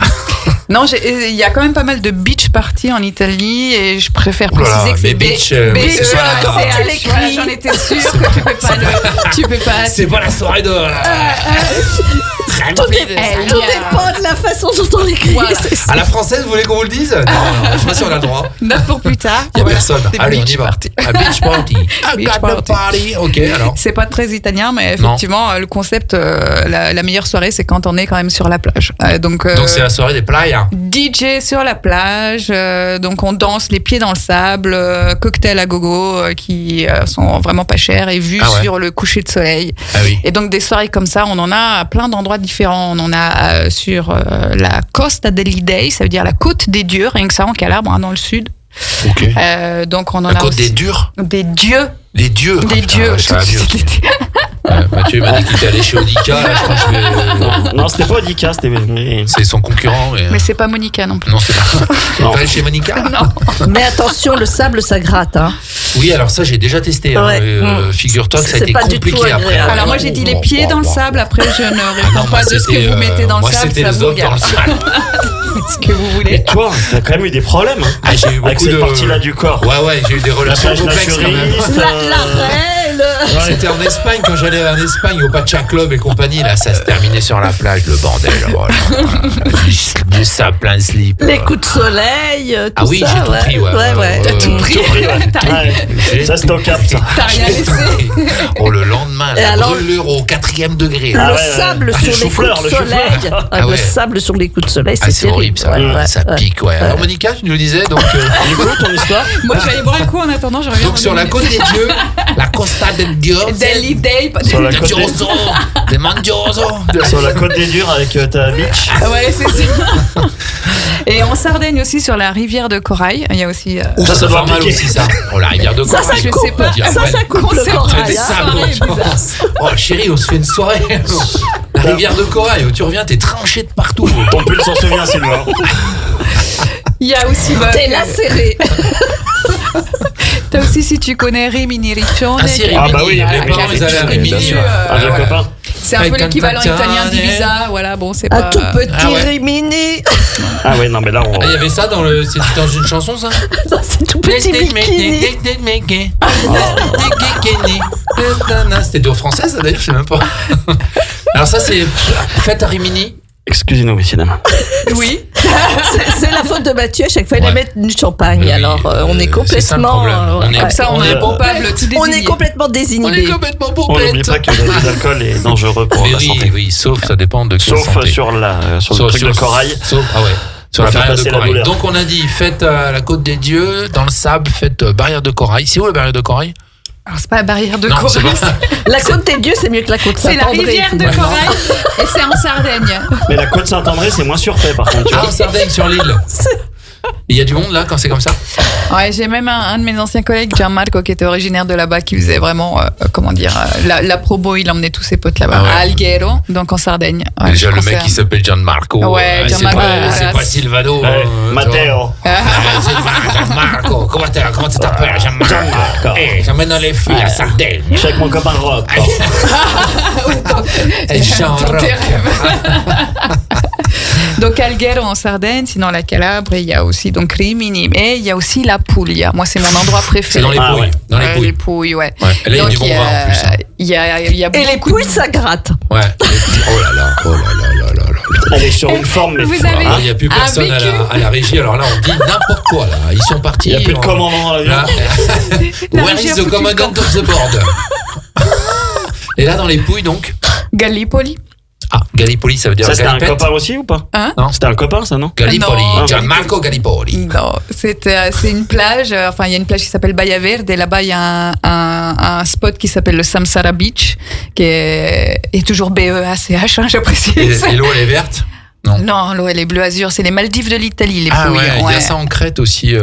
Non, il y a quand même pas mal de beach parties en Italie et je préfère Oh là là, préciser que c'est mais beach, c'est pas la- B-E-A-C-H. Voilà, j'en étais sûre que tu peux pas le. Tu peux pas. C'est pas la soirée de... Tout dépend de la façon dont on l'écrit. Voilà. À la française, vous voulez qu'on vous le dise? Non, je sais pas si on a le droit. Note pour plus tard. Il y a Voilà, personne. des Allez, on y beach va. parties. À beach party. Beach I got the party. Ok, alors. C'est pas très italien, mais effectivement, le concept, la meilleure soirée, c'est quand on est quand même sur la plage. Donc c'est la soirée des playas. DJ sur la plage, donc on danse les pieds dans le sable, cocktails à gogo qui sont vraiment pas chers et vus Ah ouais. sur le coucher de soleil. Ah oui. Et donc des soirées comme ça, on en a à plein d'endroits différents. On en a sur la Costa degli Dei, ça veut dire la côte des dieux, rien que ça en Calabre, hein, dans le sud. Ok. Donc on en La a côte aussi des durs. des dieux. Les dieux. Des dieux. Ouais, ça va mieux. Mathieu m'a dit qu'il était allé chez Audica. Là, je crois que je vais... Non, c'était pas Odika, c'était. C'est son concurrent. Mais c'est pas Monica non plus. Non, c'est pas. Non. T'es allé chez Monica? Non. Mais attention, le sable, ça gratte. Hein. Oui, alors ça, j'ai déjà testé. Hein. Ouais. Figure-toi que ça a C'est été pas du tout compliqué après. agréable. Alors moi j'ai dit les pieds dans le sable, après je ne Ah réponds non, pas moi, de ce c'était, que vous mettez dans le moi, sable, c'était ça les vous autres dans le regarde. sable. faites ce que vous voulez. Et toi, t'as quand même eu des problèmes hein, Ah, j'ai eu avec beaucoup cette de partie-là du corps. Ouais, j'ai eu des La relations plage complexes quand même. naturiste. La reine. C'était en Espagne, quand j'allais en Espagne au Pacha Club et compagnie, là, ça se terminait sur la plage, le bordel. Voilà. Du sable plein slip. Les coups de soleil, tout Ah oui, ça. j'ai tout pris, ouais. T'as tout pris. Tout pris, ouais. Ça, c'est au cap, ça. T'as rien laissé. Oh, le lendemain, Et la alors- brûlure au 4e degré. Le Ah ouais, sable ouais. sur Le les coups chou-fleur, de le soleil. chou-fleur. Ah Le ouais. sable sur les coups de soleil, Ah, c'est c'est terrible. horrible, ça. Ouais, Ça ouais. pique, ouais. Alors, Monica, tu nous disais, donc, Du coup, ton histoire Moi, je vais aller boire un coup en attendant, je reviens. donc sur la côte des dieux, la Costa del Dios, Daily Day. Sur la de côte des- Dioso, de Mandioso. Sur la côte des Durs avec ta bitch. Ouais, c'est ça. Et en Sardaigne aussi, sur la rivière de Corail, il y a aussi. Ça ça doit doit faire mal piquer. aussi, ça. Oh, la rivière de Ça, Corail. je coupe. sais pas. Ça coupe le Concept corail. des hein. sables. Oh, chérie, on se fait une soirée. La rivière de Corail, où tu reviens, t'es tranché de partout. Ton pull s'en souvient, Sylvain. Il y a aussi. T'es lacéré. T'as aussi, si tu connais Rimini Riccione. Ah, si, qui est- Ah, bah oui, les les parents, ils allaient à Rimini. Bien sûr, Un vieux ouais. copain. C'est un peu l'équivalent italien d'Ibiza. Voilà, bon, c'est Un pas. tout petit Ah ouais. Rimini. Ah ouais, non, mais là, on. Ah, il y avait ça dans le. C'était dans une chanson, ça? C'est tout petit bikini. C'était deux français, ça d'ailleurs, je sais même pas. Alors, ça, c'est fête à Rimini. Excusez-nous, messieurs, dames. Oui. C'est la faute de Mathieu. À chaque fois, il Ouais. aime mettre du champagne. Oui, Alors, on est c'est ça le complètement. problème. On est- Comme ça, on On est est- coupable, tout On désigné. est complètement On est désinhibé. complètement On n'oublie bourrette. pas que l'alcool est dangereux pour Mais la oui, santé. oui, sauf ça dépend de quelle Sauf santé. sur le truc de corail. Sauf, ah ouais. Sur On la va barrière de passer la corail. douleur. Donc on a dit fête à la côte des dieux, dans le sable, fête barrière de corail. C'est où la barrière de corail? Alors, c'est pas la barrière de Non, c'est Corail. pas. La côte des dieux, c'est mieux que la côte C'est la Saint-André. rivière de finalement. Corail et c'est en Sardaigne. Mais la côte Saint-André, c'est moins surfait, par contre. Tu Ah, vois. en Sardaigne, sur l'île. Il y a du monde là quand c'est comme ça? Ouais, j'ai même un de mes anciens collègues, Gianmarco, qui était originaire de là-bas, qui faisait vraiment, comment dire, la promo, il emmenait tous ses potes là-bas, Ah ouais. à Alghero, donc en Sardaigne. Ouais, Déjà je le pensais mec à- qui s'appelle Gianmarco. Ouais, c'est Gianmarco, pas, c'est voilà. pas Silvano. Ouais, tu vois. Matteo. Gianmarco, comment tu t'appelles Gianmarco? Eh, j'emmène les filles à Sardaigne. Je suis avec mon copain Rock. Et Jean Dans Rock. tes rêves. Donc Alghero en Sardaigne, sinon la Calabre, et il y a aussi donc Rimini, mais il y a aussi la Puglia. Moi, c'est mon endroit C'est préféré. dans les Ah pouilles. ouais. Dans les Ouais, pouilles. les Pouilles, ouais. Ouais. Et là, il y a Donc, du bon vin en plus. hein. Il y a Et les beaucoup pouilles, ça gratte. Ouais. Oh là là, oh là là là là là. Elle est sur une forme, mais Vous faut- avez- Ah, il n'y a plus Un personne à vécu. la régie, alors là on dit n'importe quoi là. Ils sont partis. Il n'y a plus de on- commandant dans l'avion. Là, La Where régie is a the foutu le commandant camp. of the board? Et là dans les pouilles donc. Gallipoli. Ah, Gallipoli ça veut dire Ça, c'était un galipette. copain aussi ou pas? Hein? Non. C'était un copain, ça, non? Gallipoli, Non. Gianmarco Gallipoli. Non, c'est une plage. Enfin, il y a une plage qui s'appelle Baia Verde. Et là-bas, il y a un spot qui s'appelle le Samsara Beach, qui est toujours BEACH, hein, j'apprécie. Et l'eau elle est verte? Non. Non, l'eau, elle est bleu azur. C'est les Maldives de l'Italie, les Ah pouilles. ouais, il y ouais. a ça en Crète aussi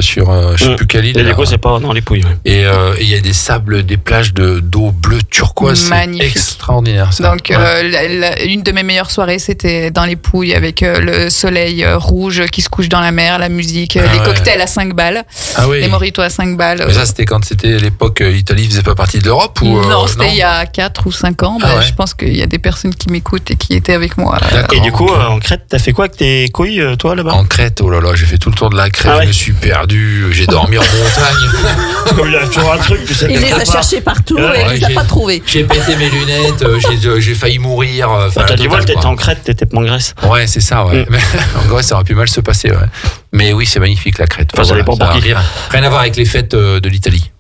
sur je sais plus quelle île. Et là. du coup, c'est pas dans les pouilles. Ouais. Et il y a des sables, des plages d'eau bleu turquoise, c'est Magnifique. extraordinaire ça. Donc, Ouais. une de mes meilleures soirées, c'était dans les Pouilles avec le soleil rouge qui se couche dans la mer, la musique, Ah les ouais. cocktails à 5 balles, Ah oui. les mojitos à 5 balles. Mais ça c'était quand c'était l'époque l'Italie faisait pas partie de l'Europe ou Non, c'était il y a 4 ou 5 ans. Ah ouais. Je pense qu'il y a des personnes qui m'écoutent et qui étaient avec moi. D'accord. Et du coup, Ok. en Crète, t'as fait quoi avec tes couilles, toi, là-bas? En Crète, oh là là, j'ai fait tout le tour de la Crète, Ah ouais. je me suis perdu, j'ai dormi en montagne, Il y a toujours un truc, tu sais. Il les quelque a part. cherchés partout Ouais, et il les a j'ai- pas trouvés. j'ai pété mes lunettes, j'ai failli mourir. Enfin, T'as dit, total, ouais, t'étais quoi. en Crète, t'étais pas en Grèce. Ouais, c'est ça, ouais. En vrai, ça aurait pu mal se passer, ouais. Mais oui, c'est magnifique la Crète. Enfin, ça dépend pour a qui. rien à voir avec les fêtes de l'Italie.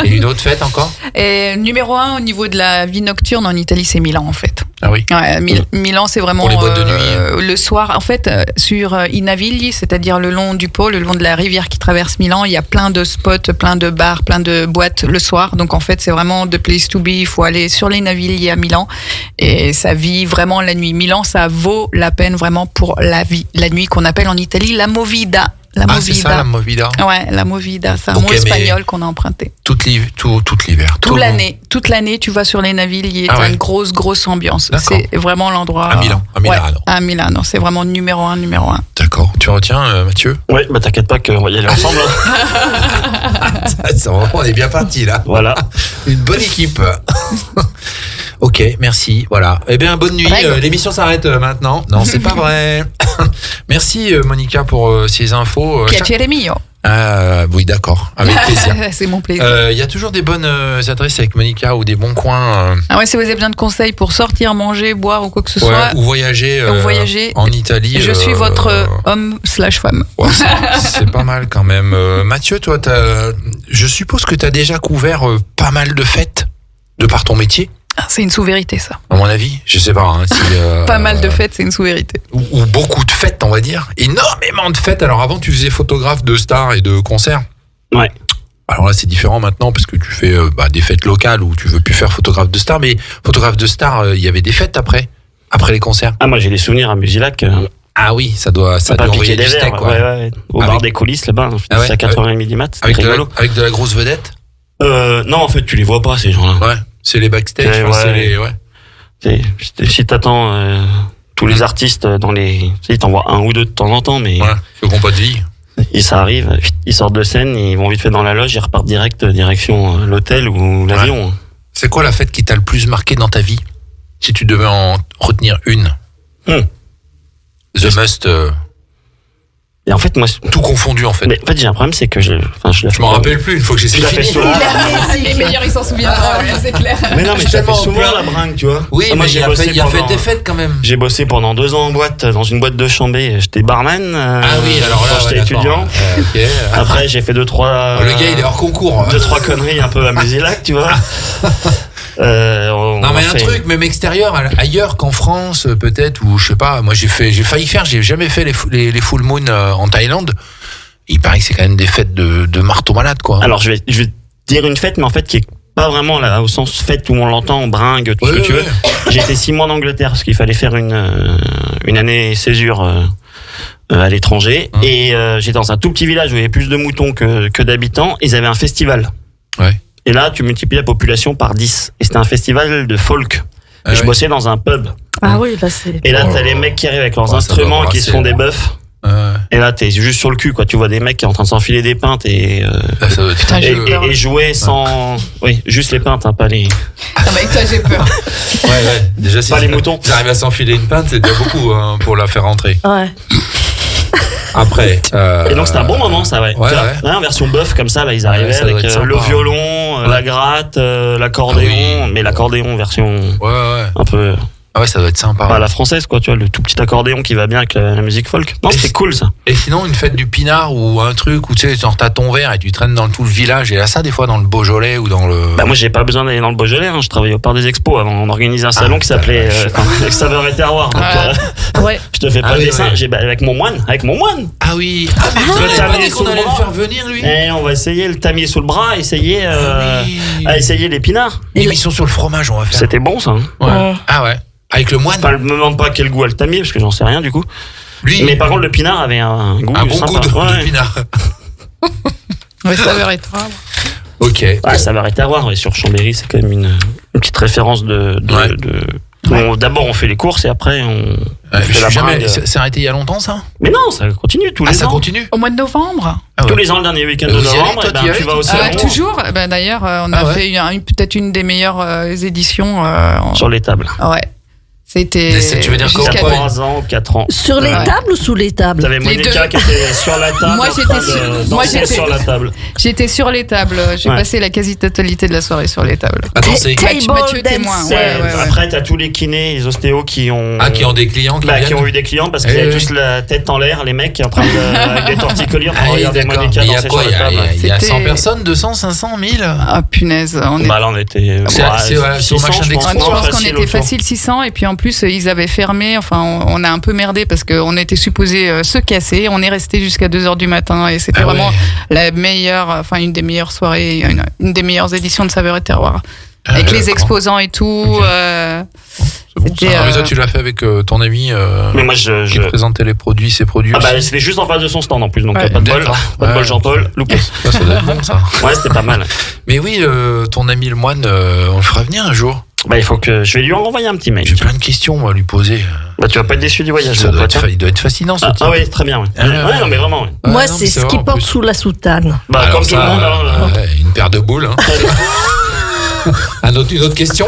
Et une autre fête encore? Et numéro 1 au niveau de la vie nocturne en Italie, c'est Milan en fait. Ah oui. Ouais, Milan, c'est vraiment Pour les boîtes de nuit. le soir. En fait, sur I Navigli, c'est-à-dire le long du pôle, le long de la rivière qui traverse Milan, il y a plein de spots, plein de bars, plein de boîtes le soir. Donc en fait, c'est vraiment the place to be. Il faut aller sur les Navigli à Milan et ça vit vraiment la nuit. Milan, ça vaut la peine vraiment pour la nuit qu'on appelle en Italie la movida. La Ah, c'est ça la movida? Ouais, la movida, c'est un Ok, mot mais- espagnol qu'on a emprunté. Tout l'hiver. Toute l'année, tu vas sur les Navigli et Ah t'as ouais. une grosse ambiance. D'accord. C'est vraiment l'endroit. À Milan, à Ouais, Milano. à Milano, c'est vraiment numéro un. D'accord. Tu retiens, Mathieu? Ouais, bah t'inquiète pas qu'on va y aller ensemble. Hein. On est bien parti là. Voilà. Une bonne équipe. Ok, merci. Voilà. Eh bien, bonne nuit. Règle. L'émission s'arrête maintenant. Non, c'est pas vrai. Merci Monica pour ces infos. Piacere mio. Oui, d'accord. Avec plaisir. C'est mon plaisir. Il y a toujours des bonnes adresses avec Monica ou des bons coins. Ah ouais, si vous avez besoin de conseils pour sortir, manger, boire ou quoi que ce soit, Ou voyager, voyager. en Italie. je suis votre homme/femme. Ouais, c'est pas mal quand même. Mathieu, toi, je suppose que tu as déjà couvert pas mal de fêtes de par ton métier. Ah, c'est une sous-vérité, ça. À mon avis, je sais pas. Hein, si, Pas mal de fêtes, c'est une sous-vérité. ou beaucoup de fêtes, on va dire. Énormément de fêtes. Alors avant, tu faisais photographe de stars et de concerts. Ouais. Alors là, c'est différent maintenant parce que tu fais des fêtes locales où tu veux plus faire photographe de stars. Mais photographe de stars, il y avait des fêtes après les concerts. Ah, moi, j'ai des souvenirs à Musilac. Ah oui, ça doit Pas envoyer piquer du des steak, verres, quoi. ouais. Au bar des coulisses, là-bas. Ah ouais, c'est à 80 mm, c'était rigolo. Avec de la grosse vedette. Non, en fait, tu les vois pas, ces gens-là. Ouais. C'est les backstage. Ouais, enfin, c'est ouais. les, ouais. Si t'attends tous les artistes dans les... Tu sais, ils t'envoient un ou deux de temps en temps, mais Ouais. Ceux qui n'ont pas de vie. et ça arrive, ils sortent de scène, ils vont vite fait dans la loge, ils repartent direct direction l'hôtel ou l'avion. C'est quoi la fête qui t'a le plus marqué dans ta vie? Si tu devais en retenir une. The Must. Et en fait, moi... Tout confondu, en fait. Mais en fait, j'ai un problème, c'est que je Je m'en rappelle plus, une fois que j'ai Je la fais souvent. Les meilleurs, ils s'en souviendront, c'est clair. Mais non, mais je la fais Tellement souvent plein. la bringue, tu vois. Oui, Ah, moi, mais il y a fait des fêtes quand même. J'ai bossé pendant 2 ans en boîte, dans une boîte de Chambé. J'étais barman. Ah oui, alors là, quand j'étais ouais, étudiant. d'accord. Ok. Après, j'ai fait 2-3. Le gars, il est hors concours. 2-3 conneries un peu à Musilac, tu vois. Non mais un truc même extérieur ailleurs qu'en France peut-être, ou je sais pas, moi j'ai failli faire, j'ai jamais fait les full moon en Thaïlande. Il paraît que c'est quand même des fêtes de marteau malade, quoi. Alors je vais dire une fête, mais en fait qui est pas vraiment là au sens fête où on l'entend, bringue, tout ce que tu veux. J'ai été 6 mois en Angleterre parce qu'il fallait faire une année césure à l'étranger, et j'étais dans un tout petit village où il y avait plus de moutons que d'habitants. Ils avaient un festival. Ouais. Et là, tu multiplies la population par 10. Et c'était un festival de folk. Ah Et je ouais. bossais dans un pub. Ah oui, là c'est. Et là, t'as les mecs qui arrivent avec leurs ça doit instruments, qui se font des brasser. bœufs. Et là, t'es juste sur le cul, quoi. Tu vois des mecs qui sont en train de s'enfiler des pintes et Ça doit être- Putain, j'ai peur. et jouer sans... Oui, juste les pintes, hein, pas les... Non, mais avec toi, j'ai peur. Ouais. Déjà, si Pas les moutons. ils arrivent à s'enfiler une pinte, c'est déjà beaucoup pour la faire rentrer. Ouais. Après. Et donc c'était un bon moment, ça, ouais. Ouais, Tu vois, ouais. en version bœuf, comme ça, là, ils arrivaient ça doit avec être sympa, le violon, la gratte, l'accordéon, Ah oui. mais l'accordéon version Ouais. un peu... Ah ouais, ça doit être sympa. Pas à la française, quoi, tu vois, le tout petit accordéon qui va bien avec la musique folk. Non, Et c'était cool, ça. Et sinon, une fête du pinard ou un truc où tu sais, genre t'as ton verre et tu traînes dans tout le village. Et là, ça, des fois, dans le Beaujolais ou dans le. Bah moi j'ai pas besoin d'aller dans le Beaujolais, hein. Je travaillais au Parc des Expos avant. On organisait un salon qui s'appelait avec saveur et terroir. Donc, Ouais. je te fais pas Ah le oui, dessin. ouais. J'ai avec mon moine. Ah oui. Ah, mais vous Le avez pas tamier dit sous qu'on le allait le bras. faire venir, lui. Et on va essayer le tamier sous le bras, essayer Oui. à essayer l'épinard. Une émission sur le fromage, on va faire. C'était bon ça. Hein. Ouais. Ah ouais. Avec le moine. Enfin, me demande pas quel goût a le tamier parce que j'en sais rien du coup. Lui, Mais par contre le pinard avait un goût un bon sympa. goût de Ouais. pinard. Ouais, ça va être grave. Ok. Ah, ça va arrêter à voir. Ouais, sur Chambéry, c'est quand même une petite référence de. Ouais. D'abord on fait les courses et après on Ouais, fait je la suis bringue. c'est arrêté il y a longtemps, ça? Mais non, ça continue tous Ah, les ça ans. continue? Au mois de novembre. Ah ouais. Tous les ans, le dernier week-end de Vous y allez, novembre, toi, eh ben, t'y allais tu vas au salon Toujours. D'ailleurs, on a Ah ouais. fait peut-être une des meilleures éditions. sur les tables. Ouais. C'était. Mais tu veux dire quoi, jusqu'à- quoi 3 ans ou 4 ans. Sur les Ouais. tables ou sous les tables? T'avais Les Monica deux. qui était sur la table. Moi, en j'étais train de sur- danser moi, j'étais- sur la table. J'étais sur les tables. J'ai Ouais. passé la quasi-totalité de la soirée sur les tables. Attends, c'est. Table Mathieu témoin. dance. Ouais. Après, t'as tous les kinés, les ostéos qui ont. Ah, qui ont des clients qui Bah, qui viennent. ont eu des clients parce qu'ils Eh avaient oui. tous la tête en l'air, les mecs, en train de, avec des torticolis en train de Ah, oui, regarder d'accord. Monica Mais il y a danser quoi? sur la table. Il y a 100 C'était- personnes, 200, 500, 1000? Ah punaise, on est. Bah là, on était. C'est- c'est au machin 600, je pense. d'expo. Je Non, pense qu'on facile était autour. facile 600 et puis en plus ils avaient fermé. Enfin, on a un peu merdé parce qu'on était supposé se casser. On est resté jusqu'à 2h du matin et c'était Ah vraiment ouais. la meilleure, enfin une des meilleures soirées, une des meilleures éditions de Saveur et Terroir. Ah, Avec les d'accord. exposants et tout. Ok. C'est bon, C'était, ça. Mais toi, tu l'as fait avec ton ami Mais moi, qui présentait les produits, ses produits. Ah bah aussi. c'était juste en face de son stand en plus, donc Ouais. pas de bol. D'accord. Pas de bol Ouais. Jean-Paul, loupé. Ça doit être bon, ça. Ouais, c'était pas mal. Mais oui, ton ami le moine, on le fera venir un jour. Bah il faut que. Je vais lui envoyer un petit mail. J'ai plein de questions à lui poser. Bah tu vas pas être déçu du voyage, Ça mon doit pote, être hein. il doit être fascinant, ce Ah, type. ah oui, très bien. Ouais, Ah, ouais. non mais vraiment. Ouais. Moi, Ouais, non, mais c'est ce vrai, qui en porte plus. sous la soutane. Bah Alors comme tout le ça, monde. Hein. une paire de boules. Hein. Une autre question?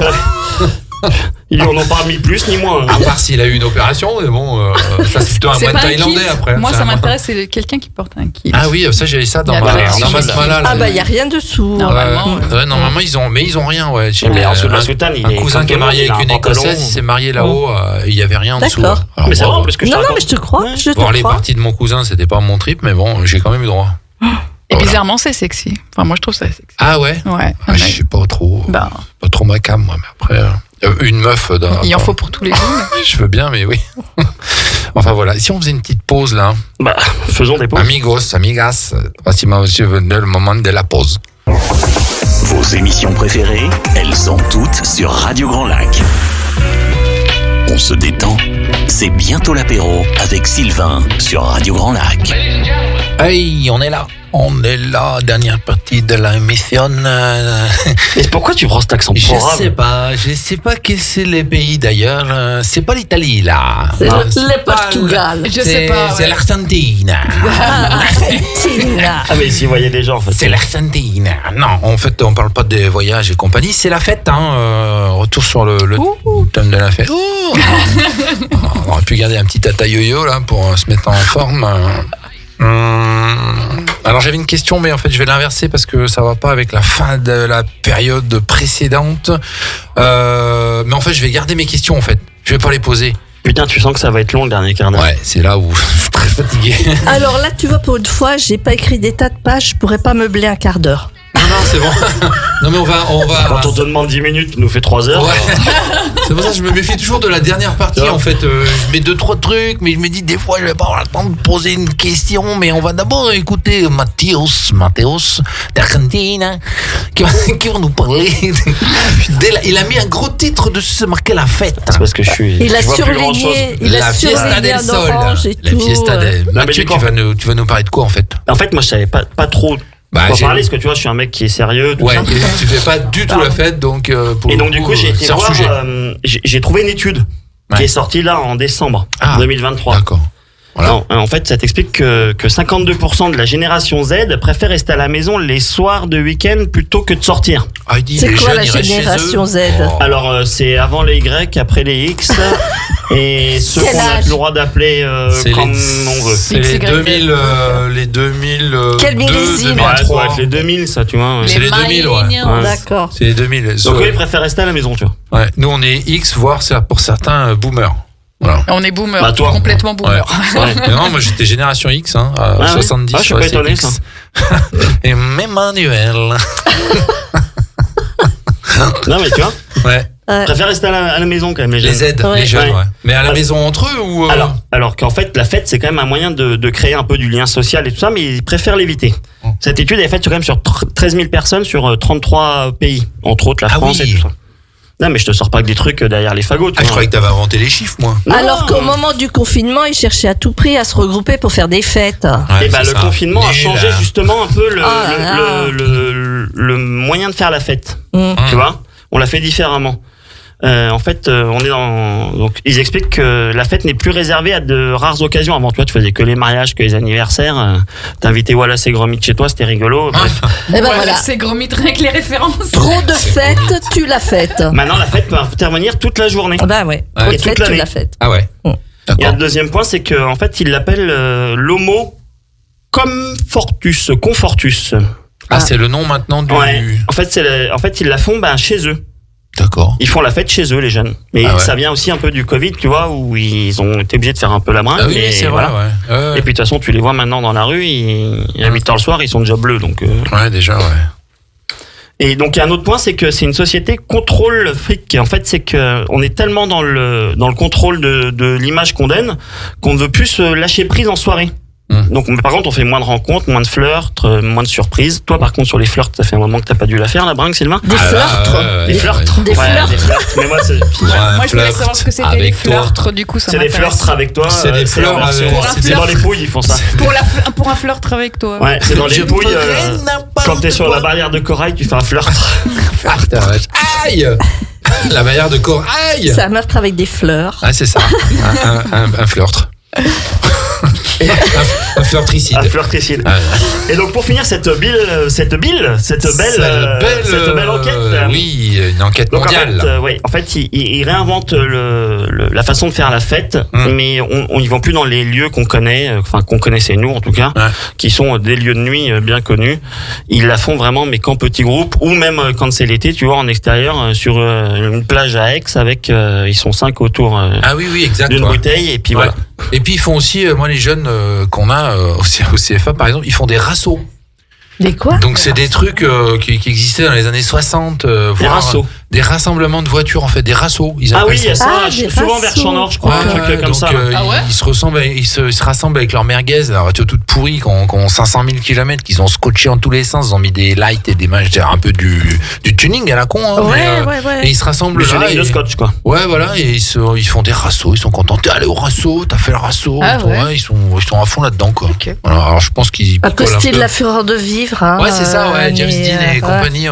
Ils lui en ont pas mis plus ni moins. À part s'il a eu une opération, mais bon, ça c'est plutôt un C'est moine pas un thaïlandais kit. après. Moi, C'est ça un- m'intéresse, c'est quelqu'un qui porte un kit. Ah oui, ça j'avais ça dans Il y a ma pas dans ma de- smala. Ah bah il y a rien dessous. Non. Normalement, Ouais, normalement ils ont rien, ouais. J'ai Mais en dessous de la un- soutane, il un est cousin comme qui est tout le marié monde, avec il une a un pantalon. écossaise, il s'est marié là-haut, il y avait rien en dessous. D'accord. Alors, Mais c'est moi, vrai, parce que je te Non, non, raconte. mais je te crois, je te voir les crois. parties de mon cousin, c'était pas mon trip, mais bon, j'ai quand même eu droit. Et Voilà. bizarrement, c'est sexy. Enfin, moi, je trouve ça sexy. Ah ouais. Ouais. Ah, je suis pas trop ma cam, moi, mais après une meuf Il en faut pour tous les jours. Je veux bien, mais oui. Enfin voilà, si on faisait une petite pause là, Bah, faisons des pauses. amigos, amigas, voici monsieur venu le moment de la pause. Vos émissions préférées, elles sont toutes sur Radio Grand Lac. On se détend, c'est bientôt l'apéro avec Sylvain sur Radio Grand Lac. Hey, on est là, dernière partie de l'émission. Et pourquoi tu prends cet accent Je pourrave sais pas que c'est les pays d'ailleurs. C'est pas l'Italie là. C'est Non, le Portugal. Je sais pas. C'est ouais. l'Argentine. Argentina. Ah mais s'il voyait des gens en fait. C'est l'Argentine. Non, en fait, on parle pas des voyages et compagnie. C'est la fête, hein. Retour sur le thème de la fête. Ouh. On aurait pu garder un petit tata yo-yo là pour se mettre en forme. Alors j'avais une question, mais en fait je vais l'inverser parce que ça va pas avec la fin de la période précédente. Mais en fait je vais garder mes questions en fait. Je vais pas les poser. Putain, tu sens que ça va être long le dernier quart d'heure. Ouais, c'est là où je suis très fatigué. Alors là, tu vois, pour une fois, j'ai pas écrit des tas de pages, je pourrais pas meubler un quart d'heure. Non, c'est bon. Non mais on va. Quand on te demande 10 minutes, tu nous fais 3 heures. Ouais. C'est pour ça que je me méfie toujours de la dernière partie. Ouais. En fait, je mets 2-3 trucs, mais je me dis des fois je vais pas avoir le temps de poser une question. Mais on va d'abord écouter Mathéos d'Argentine qui va nous parler. Il a mis un gros titre de ce marqué la fête. C'est parce que je suis. Il a je vois plus grand chose. surligné, il a La fiesta surligné del un sol. orange et La tout. fiesta del. mais Mathieu, d'accord. tu vas nous parler de quoi en fait? En fait, moi, je savais pas trop Bah, quoi j'ai- parler, parce que tu vois, je suis un mec qui est sérieux. Tout Ouais, ça. et tu fais pas du tout la fête, donc pour Et le donc, du coup, j'ai été c'est hors voir. sujet. J'ai trouvé une étude qui Ouais. est sortie là en décembre Ah. 2023. D'accord. Voilà. Non, en fait, ça t'explique que 52% de la génération Z préfère rester à la maison les soirs de week-end plutôt que de sortir. Ah, il dit, C'est les quoi jeunes, la ils restent chez génération eux. Z? Oh. Alors, c'est avant les Y, après les X, et ceux Quel qu'on a âge le droit d'appeler C'est comme les- on veut. C'est les 2000, les 2000. Quel millésime? Ouais, ça doit 2003. être les 2000, ça, tu vois. C'est les 2000, ouais. Ouais. D'accord. C'est les 2000. Donc, eux, ils préfèrent rester à la maison, tu vois. Ouais. Nous, on est X, voire c'est pour certains boomers. Voilà. On est boomer, Bah, toi. complètement boomer. Ouais. Mais non, moi j'étais génération X, hein, à Ouais, ouais. 70. Ah, je suis ouais, pas c'est étonné, X. Et Emmanuel. Non, mais tu vois, Ouais. ils préfèrent rester à la maison quand même, les Les jeunes. Z, Ouais. les jeunes, Ouais. ouais. Mais à la maison entre eux ou. Alors qu'en fait, la fête, c'est quand même un moyen de créer un peu du lien social et tout ça, mais ils préfèrent l'éviter. Cette étude est faite sur, quand même sur 13 000 personnes sur 33 pays, entre autres la Ah France oui. et tout ça. Non, mais je te sors pas que des trucs derrière les fagots. Tu Ah, je vois. croyais que t'avais inventé les chiffres, moi. Non. Alors qu'au moment du confinement, ils cherchaient à tout prix à se regrouper pour faire des fêtes. Ouais, Et bah, c'est le ça. confinement a Nul. changé justement un peu Oh là là. le moyen de faire la fête. Mm. Tu vois, on l'a fait différemment. En fait, on est dans. Donc, ils expliquent que la fête n'est plus réservée à de rares occasions. Avant, tu vois, tu faisais que les mariages, que les anniversaires. T'invitais Wallace et Gromit chez toi, c'était rigolo. Bref. Et ben Ouais, voilà. C'est Gromit, rien que les références. Trop de fêtes, tu la fêtes. Maintenant, la fête peut intervenir toute la journée. Ah bah ouais. Trop Ouais. de Et toute fêtes, tu l'année. la fêtes. Ah ouais. Mm. Et D'accord. le deuxième point, c'est qu'en fait, ils l'appellent l'homo confortus. Ah, c'est le nom maintenant du. Ouais. En fait, ils la font chez eux. D'accord. Ils font la fête chez eux, les jeunes. Mais Ah ouais. ça vient aussi un peu du Covid, tu vois, où ils ont été obligés de faire un peu la bringue. Ah oui, mais c'est vrai, voilà. ouais. Ouais, Et puis de toute façon, tu les vois maintenant dans la rue, à 8h le soir, ils sont déjà bleus. Donc, ouais, déjà, ouais. Et donc, il y a un autre point, c'est que c'est une société contrôle le fric. En fait, c'est que on est tellement dans le contrôle de l'image qu'on donne qu'on ne veut plus se lâcher prise en soirée. Donc, par contre, on fait moins de rencontres, moins de flirts, moins de surprises. Toi, par contre, sur les flirts, ça fait un moment que t'as pas dû la faire, la bringue, Sylvain. Des flirts. Des flirts. Des flirts. Mais moi, c'est Moi, je voulais savoir ce que c'était les flirts, du coup, ça des m'intéresse. flirts avec toi. C'est des fleurs la version- avec- C'est dans les pouilles, ils font ça. Pour un flirt avec toi. Ouais, c'est dans les pouilles. Quand t'es sur la barrière de corail, tu fais un flirt. Aïe. La barrière de corail. C'est un meurtre avec des fleurs. Ah, c'est ça. Un flirt. Un fleurtricide. Un fleurtricide. Ah, Et donc pour finir cette belle enquête. Oui, une enquête Donc mondiale. en fait, ils réinventent la façon de faire la fête, mais on y va plus dans les lieux qu'on connaît, enfin qu'on connaissait nous en tout cas, qui sont des lieux de nuit bien connus. Ils la font vraiment, mais qu'en petits groupes, ou même quand c'est l'été, tu vois, en extérieur, sur une plage à Aix avec, ils sont 5 autour Ah oui, exact. d'une bouteille, et puis voilà. Et puis ils font aussi, moi les jeunes qu'on a au CFA par exemple, ils font des rassos. Des quoi? Donc c'est des trucs qui existaient dans les années 60, voire rassos. Des rassemblements de voitures en fait, des rassos. Ils Ah appellent oui, il y a ça. ça, souvent vers Champ-Nord, je crois, un truc comme donc, ça. ils se rassemblent avec leur merguez, la voiture toute pourrie, qui ont 500 000 km, qu'ils ont scotché en tous les sens, ils ont mis des lights et des un peu du tuning à la con. Hein, Ouais. Et ils se rassemblent là. Le scotch, quoi. Ouais, voilà, et ils font des rassos, ils sont contents. T'es allé au rasso, t'as fait le rasso. Ah et tout, ouais. ils sont à fond là-dedans, quoi. Ok. Voilà, alors je pense qu'ils Un peu picolent style La Fureur de Vivre. Hein, Ouais, c'est ça, ouais, James Dean et compagnie,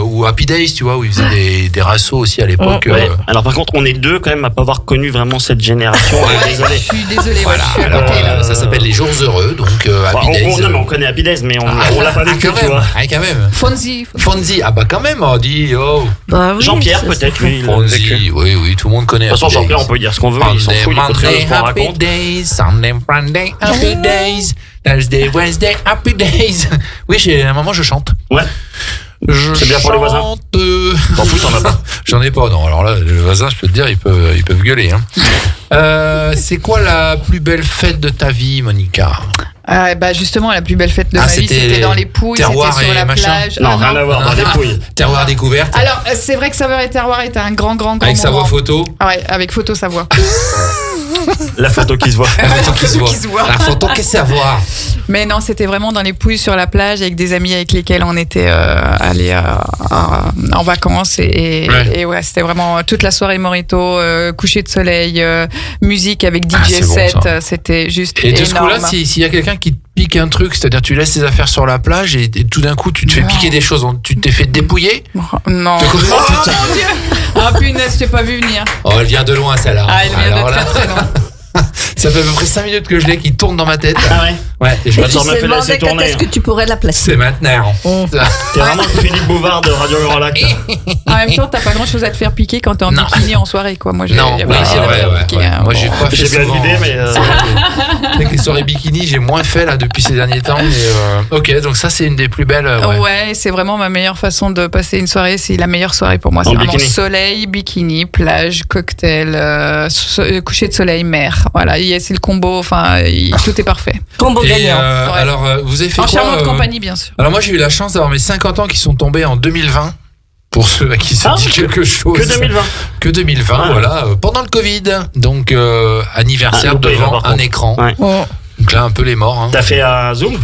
ou Happy Days, tu vois, où ils faisaient des rassos aussi à l'époque. Ouais. Alors par contre, on est deux quand même à pas avoir connu vraiment cette génération. Désolé. Je suis désolée, Voilà, je suis à alors, côté là. ça s'appelle Les Jours Heureux, donc Happy Days. Non, mais on connaît Happy Days, mais on l'a pas vécu, quand tu même, vois. quand même. Fonzie. Fonzie, ah bah quand même, on dit, oh. Bah oui, Jean-Pierre, ça, peut-être, c'est lui. il l'a vécu. Fonzie, oui, tout le monde connaît. De toute façon, Happy Jean-Pierre, Days. on peut dire ce qu'on veut, il s'en fout, il écoute rien de ce qu'on Happy raconte. Days, Sunday, Monday, Happy Days, Thursday, Wednesday, Happy Days. Oui, à un moment, je chante. Ouais. C'est bien pour les voisins. T'en fous, t'en as pas. J'en ai pas, non. Alors là, les voisins, je peux te dire, ils peuvent gueuler. Hein. C'est quoi la plus belle fête de ta vie, Monica? Bah justement, la plus belle fête de ma vie, c'était dans les Pouilles, terroir c'était sur et la machin. plage. Non, rien à voir, dans les Pouilles. Terroir découverte. Alors, c'est vrai que Saveur et Terroir était un grand Avec sa voix moment. photo. Ah ouais, avec photo sa voix. La photo qui se voit. La photo qui se voit. Qui se voit. La photo qui se voit. Mais non, c'était vraiment dans les Pouilles sur la plage avec des amis avec lesquels on était allés en vacances et ouais, c'était vraiment toute la soirée Morito, coucher de soleil, musique avec DJ c'est bon, set, ça. c'était juste Et de énorme. ce coup-là, s'il y a quelqu'un qui te pique un truc, c'est-à-dire tu laisses tes affaires sur la plage et tout d'un coup tu te fais piquer des choses, tu t'es fait dépouiller. Non. De quoi- Oh mon Dieu. Ah punaise, je t'ai pas vu venir. Oh, elle vient de loin celle-là. Ah, elle vient Alors de là, très très loin. ça fait à peu près 5 minutes que je l'ai qui tourne dans ma tête. Ah ouais. Ouais, et je Et me tu Attends, me t'es fait laisser demandé quand tourner, est-ce que tu pourrais la placer. c'est maintenant. T'es vraiment le Philippe Bouvard de Radio Grand Lac. En même temps, t'as pas grand chose à te faire piquer quand t'es en Non. bikini en soirée, quoi. Moi, Non, y a oui, pas c'est rien à vrai. faire Ouais, piquer, ouais. hein. Moi, j'ai pas fait J'ai bien souvent. l'idée, mais. Avec les soirées bikini, j'ai moins fait là depuis ces derniers temps. Mais ok, donc ça c'est une des plus belles. Ouais, c'est vraiment ma meilleure façon de passer une soirée. C'est la meilleure soirée pour moi. En C'est vraiment bikini. soleil, bikini, plage, cocktail, coucher de soleil, mer. Voilà, c'est le combo. Enfin, tout est parfait. Combo Et gagnant. alors, vous avez fait En quoi charmante compagnie, bien sûr. Alors moi j'ai eu la chance d'avoir mes 50 ans qui sont tombés en 2020. Pour ceux à qui ça dit quelque chose. Que 2020. Que 2020, Ah. voilà. Pendant le Covid. Donc anniversaire loupé, devant par un contre. écran. Ouais. Donc là un peu les morts. Hein. T'as fait un Zoom?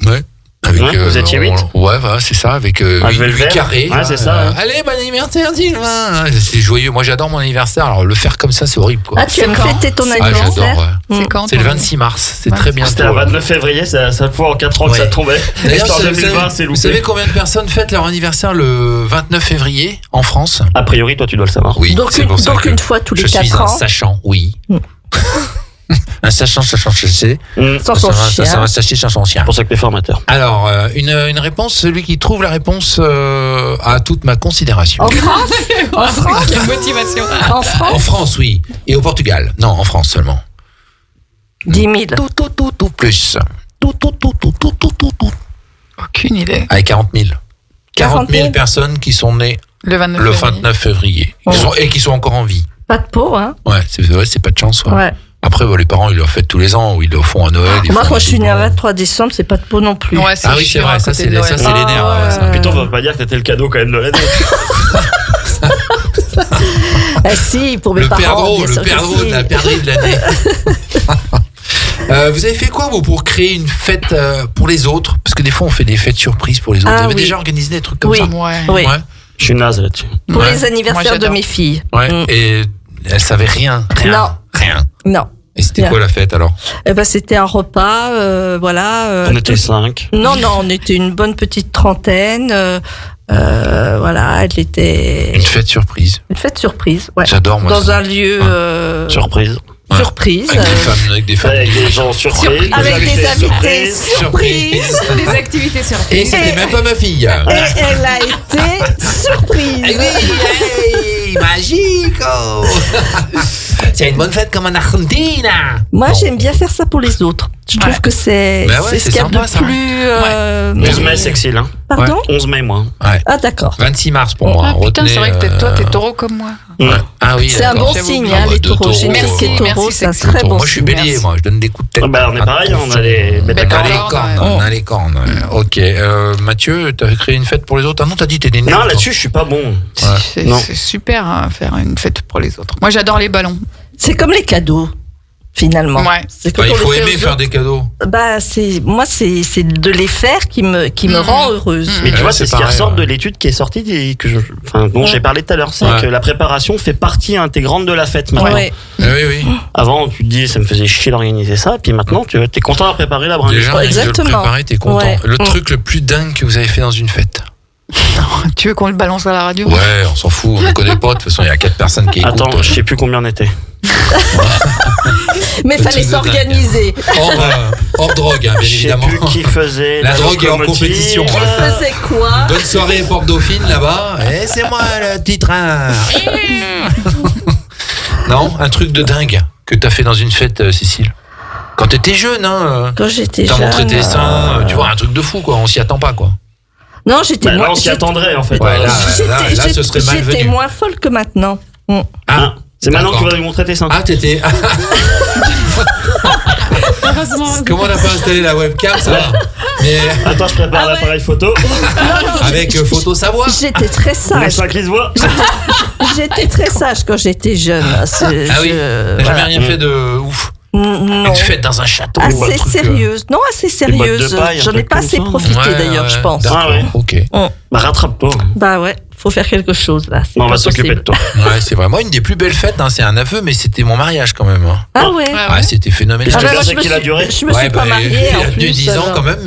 Ouais. Avec, Ouais, vous étiez 8? Ouais, voilà, c'est ça, avec Ah, je vais le 8 faire. carrés. Ouais, c'est ça, ouais. Allez, bon anniversaire, Sylvain. C'est joyeux. Moi, j'adore mon anniversaire. Alors, le faire comme ça, c'est horrible, quoi. Ah, tu aimes quand fêter ton Ah, anniversaire? j'adore, ouais. C'est quand C'est le ton- 26 mars. C'est Ouais. très bien. C'était le 29 février, ça fait en 4 ans que Ouais. ça tombait. D'ailleurs, Histoire vous 2020, c'est vous savez loupé. combien de personnes fêtent leur anniversaire le 29 février en France? A priori, toi, tu dois le savoir. Oui, Donc, c'est pour ça que une fois tous les je suis 4 un ans. sachant, oui. Un sachant, je sais. Sans son chien. Ça va sacher sans son chien. C'est pour ça que t'es formateur. Alors, une réponse, celui qui trouve la réponse à toute ma considération. En France? En France? Quelle motivation. En En France? France, oui. Et au Portugal. Non, en France seulement. 10 000. Tout plus. Tout. Aucune idée. Avec 40 000. 40 000 000 personnes qui sont nées Le 29 le février. 29 février. Et qui sont encore en vie. Pas de peau, hein? Ouais, c'est pas de chance. Ouais. Ouais. Après, les parents, ils le font tous les ans, ou ils le font à Noël. ils Moi, font quand un je suis née le bonbon. 23 décembre, c'est pas de peau non plus. Ouais, c'est Ah oui, c'est chiant vrai, à ça, côté c'est de ça, Noël. c'est les nerfs. ouais, ça. Putain, on va pas dire que t'étais le cadeau quand même de Noël. Ah si, pour mes Le parents. perdreau, bien le sûr que perdreau si. de la perdrix de l'année. Vous avez fait quoi, vous, pour créer une fête pour les autres? Parce que des fois, on fait des fêtes surprises pour les autres. Ah, vous avez oui. déjà organisé des trucs comme Oui. ça? Ouais. Oui. Ouais. Je suis naze là-dessus. Pour Ouais. les Moi, anniversaires de j'adore. mes filles. Ouais. Mm. Et elle savait rien. Non. Rien. Non. Et c'était Rien. quoi la fête alors? Eh ben, c'était un repas, voilà. On était 5. Non, on était une bonne petite trentaine. Voilà, elle était Une fête surprise. une fête surprise. Ouais. J'adore, moi. Dans ça. un lieu. Ouais. Surprise. surprise. Avec des femmes. Avec des gens surpris. Avec des invités surprises. surprises. Des activités Et surprises. c'était même pas ma fille. Et elle a été surprise. Hey, magico. C'est une bonne fête comme en Argentine. Moi, Non. j'aime bien faire ça pour les autres. Je trouve Ouais. que c'est Bah ouais, c'est ce c'est qu'il y a de sympa, ça. plus. 11 mai, sexy, là. Pardon 11 mai, moi. Ah, d'accord. 26 mars pour moi. Ah, putain, c'est Retenez, vrai que toi, t'es taureau comme moi. Ouais. Ah oui, C'est un d'accord. bon J'avais signe, oublié. hein, Ah bah, les de taureaux. Chez taureau, tout ce qui est merci, taureau, merci, c'est un c'est très bon Moi, je suis signe. bélier, Merci. moi. Je donne des coups de tête. Bah, on est pareil, on a les bêtes à Bêtes à cornes. On a les cornes, cornes. ouais. On a les cornes. Ok. Mathieu, t'as créé une fête pour les autres. Ah non, t'as dit t'es né. Non, là-dessus, je suis pas bon. C'est Non. c'est super hein, faire une fête pour les autres. Moi, j'adore les ballons. C'est comme les cadeaux, finalement. Ouais. C'est quand Bah, il on faut les fait aimer aux faire autres. des cadeaux. Bah, c'est de les faire qui me rend heureuse. Mais tu Ouais, vois, c'est c'est ce qui pareil, ressort ouais. de l'étude qui est sortie et dont j'ai parlé tout à l'heure. C'est Ouais. que la préparation fait partie intégrante de la fête maintenant. Ouais. Oui, oui. Avant, tu te dis, ça me faisait chier d'organiser ça. Puis maintenant, tu es content à préparer la bringue. Déjà, rien que de le Exactement. préparer, t'es content. Ouais. Le truc le plus dingue que vous avez fait dans une fête. Tu veux qu'on le balance à la radio? Ouais, on s'en fout, on ne connaît pas. De toute façon, il y a 4 personnes qui écoutent. Attends, je sais plus combien on était. Mais Le fallait truc de dingue. s'organiser. Hors drogue, hein, bien Je sais évidemment. plus qui faisait. La drogue est en locomotive. compétition. Elle faisait quoi Bonne soirée, Porte Dauphine, là-bas. Et c'est moi, le petit train. Non, un truc de dingue que t'as fait dans une fête, Cécile. Quand t'étais jeune, hein. Quand j'étais T'as jeune. montré tes seins, tu vois, un truc de fou, quoi. On s'y attend pas, quoi. Non, j'étais Bah, moins. là, on s'y j'étais- attendrait, en fait. Ouais, là, j'étais- ce serait malvenu. J'étais moins folle que maintenant. Ah, C'est maintenant que tu d'accord. vas lui montrer tes seins. Ah, t'étais. Comment on n'a pas installé la webcam, ça va. Mais Attends, je prépare Ah ouais. l'appareil photo. avec photo savoir. J'étais très Les sage. seins qui se voient. J'étais très sage quand j'étais jeune. Ah oui, t'as jamais rien fait de ouf. Non. Une fête dans un château. un Assez truc, sérieuse. Non, assez bottes de sérieuse. paille, un J'en ai truc pas comme assez ça. profité Ouais, d'ailleurs, ouais, je pense. d'accord, Ah ouais. ok. Bah, rattrape-toi. Bah ouais, faut faire quelque chose là. c'est On pas va s'occuper de possible. toi. Ouais, c'est vraiment une des plus belles fêtes, hein, c'est un aveu, mais c'était mon mariage quand même. Hein. Ah ouais. Ah, c'était phénoménal. Ah, bah, bah, moi, c'est je me qu'il a suis- duré. Je me suis pas mariée il en a tenu plus. 10 ans alors. quand même,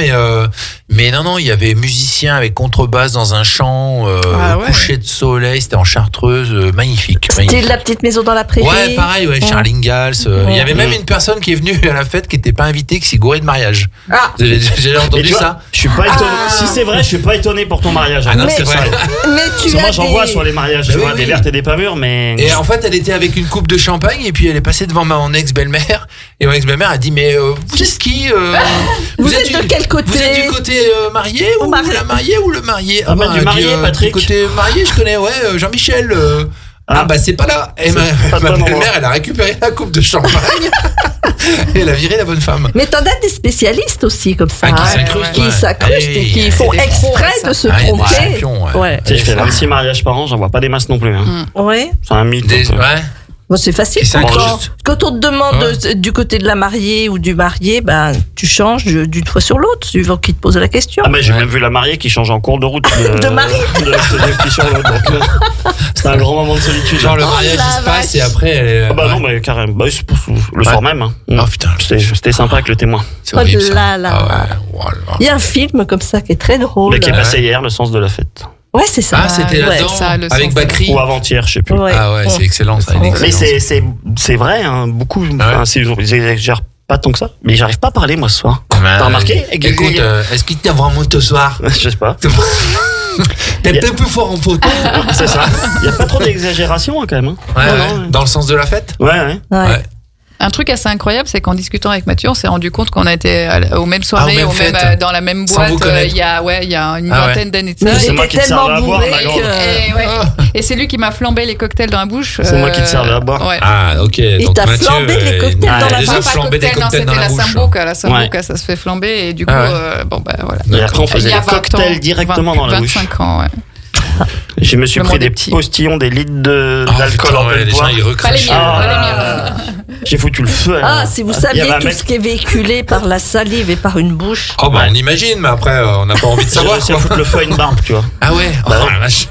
mais non, il y avait musicien avec contrebasse dans un champ, Ah ouais. coucher de soleil, c'était en Chartreuse, magnifique. C'était magnifique. la petite maison dans la prairie. Ouais, pareil, ouais, Charles Ingalls. Il y avait même une personne qui est venue à la fête qui n'était pas invitée, qui s'est gourée de mariage. Ah. Vous avez Et entendu tu vois, ça? je suis pas étonné. Si c'est vrai, je suis pas étonné pour ton mariage. Ah non, Mais- c'est vrai. Mais tu Parce que as moi, j'en des- vois sur les mariages, Bah tu oui, vois, oui. des vertes et des pas mûres, mais. Et en fait, elle était avec une coupe de champagne et puis elle est passée devant mon ex-belle-mère. Et mon ex-belle-mère a dit, mais vous êtes qui Vous êtes de quel côté Vous êtes du côté marié ou Marié. la mariée ou le marié Ah bah, bah, du elle marié, dit, Patrick. Du côté marié, je connais, ouais, Jean-Michel. Ah bah c'est pas là. Et C'est pas ma le bon belle-mère, endroit. elle a récupéré la coupe de champagne et elle a viré la bonne femme. Mais t'en as des spécialistes aussi comme ça. Ah, qui hein, s'incrustent, qui ouais. s'incrustent et Oui, qui font c'est des exprès pros, de se Ah, il y a des tromper. champions, ouais. Ouais. Tu sais, je fais 26 mariages par an, j'en vois pas des masses non plus. Hein. Ouais. C'est un mythe. Des- un peu. ouais. Bon, c'est facile. Qui Quand, s'incrustent. quand on te demande Ouais. du côté de la mariée ou du marié, ben, tu changes d'une fois sur l'autre, suivant qui te pose la question. Ah, mais j'ai Ouais. même vu la mariée qui change en cours de route. De mari. de qui sur l'autre. Donc, c'est un grand moment de solitude. Genre le Oh, mariage la il se passe vache. et après elle est. Ah bah ouais. non, mais carrément. Bah, c'est pour le soir même. Hein. Oh putain, C'était sympa avec le témoin. c'est horrible ça. Oh là là. Ah ouais, voilà. Il y a un film comme ça qui est très drôle. Mais qui est Ouais. passé hier, le sens de la fête. Ouais, c'est ça. Ah, c'était Ouais. là-dedans ça, le avec sens. Bakri. Ou avant-hier, je sais plus. Ouais. Ah ouais, c'est excellent ça. il est Mais excellent. c'est vrai, hein, beaucoup. Enfin, ils exagèrent pas tant que ça. Mais j'arrive pas à parler, moi, ce soir. Ouais. T'as remarqué? Écoute, est-ce qu'il t'a vraiment ce soir? Je sais pas. T'es peut-être plus fort en photo. C'est ça. Il y a pas trop d'exagération, hein, quand même. Hein. Ouais, Non, ouais. non, ouais. Dans le sens de la fête. Ouais, ouais. Ouais. Ouais. Un truc assez incroyable, c'est qu'en discutant avec Mathieu, on s'est rendu compte qu'on a été aux mêmes soirées, aux mêmes fêtes. dans la même Sans boîte. vous connaître. Il y a une Ah ouais. vingtaine d'années de Mais ça. C'est moi j'étais qui te servais tellement à boire, bourré ma grande. que... Et c'est lui qui m'a flambé les cocktails dans la bouche. C'est moi qui te servais à boire. Ouais. Ah, ok. Il donc t'a Mathieu, flambé les cocktails dans la les bouche. a flambé des cocktails dans c'était la la bouche. Sambuca. La Sambuca, ça se fait flamber. Et du coup, Ah ouais. bon, bah voilà. Et après, on faisait Il y a des 20 cocktails ans, directement dans la bouche. 25 ans, ouais. Je me suis Le pris monde des est petit. postillons, des litres Oh, d'alcool putain, en ouais, pleine les gens poire. ils Pas les recrachent. miens, Ah, pas les là, miens. J'ai foutu le feu. Ah, là. si vous Il y saviez avait un tout mec- ce qui est véhiculé par la salive et par une bouche. Oh bah on imagine, mais après on n'a pas envie de J'ai savoir réussi à quoi. foutre le feu à une barbe, tu vois. Ah ouais. Oh Bah ouais. la vache.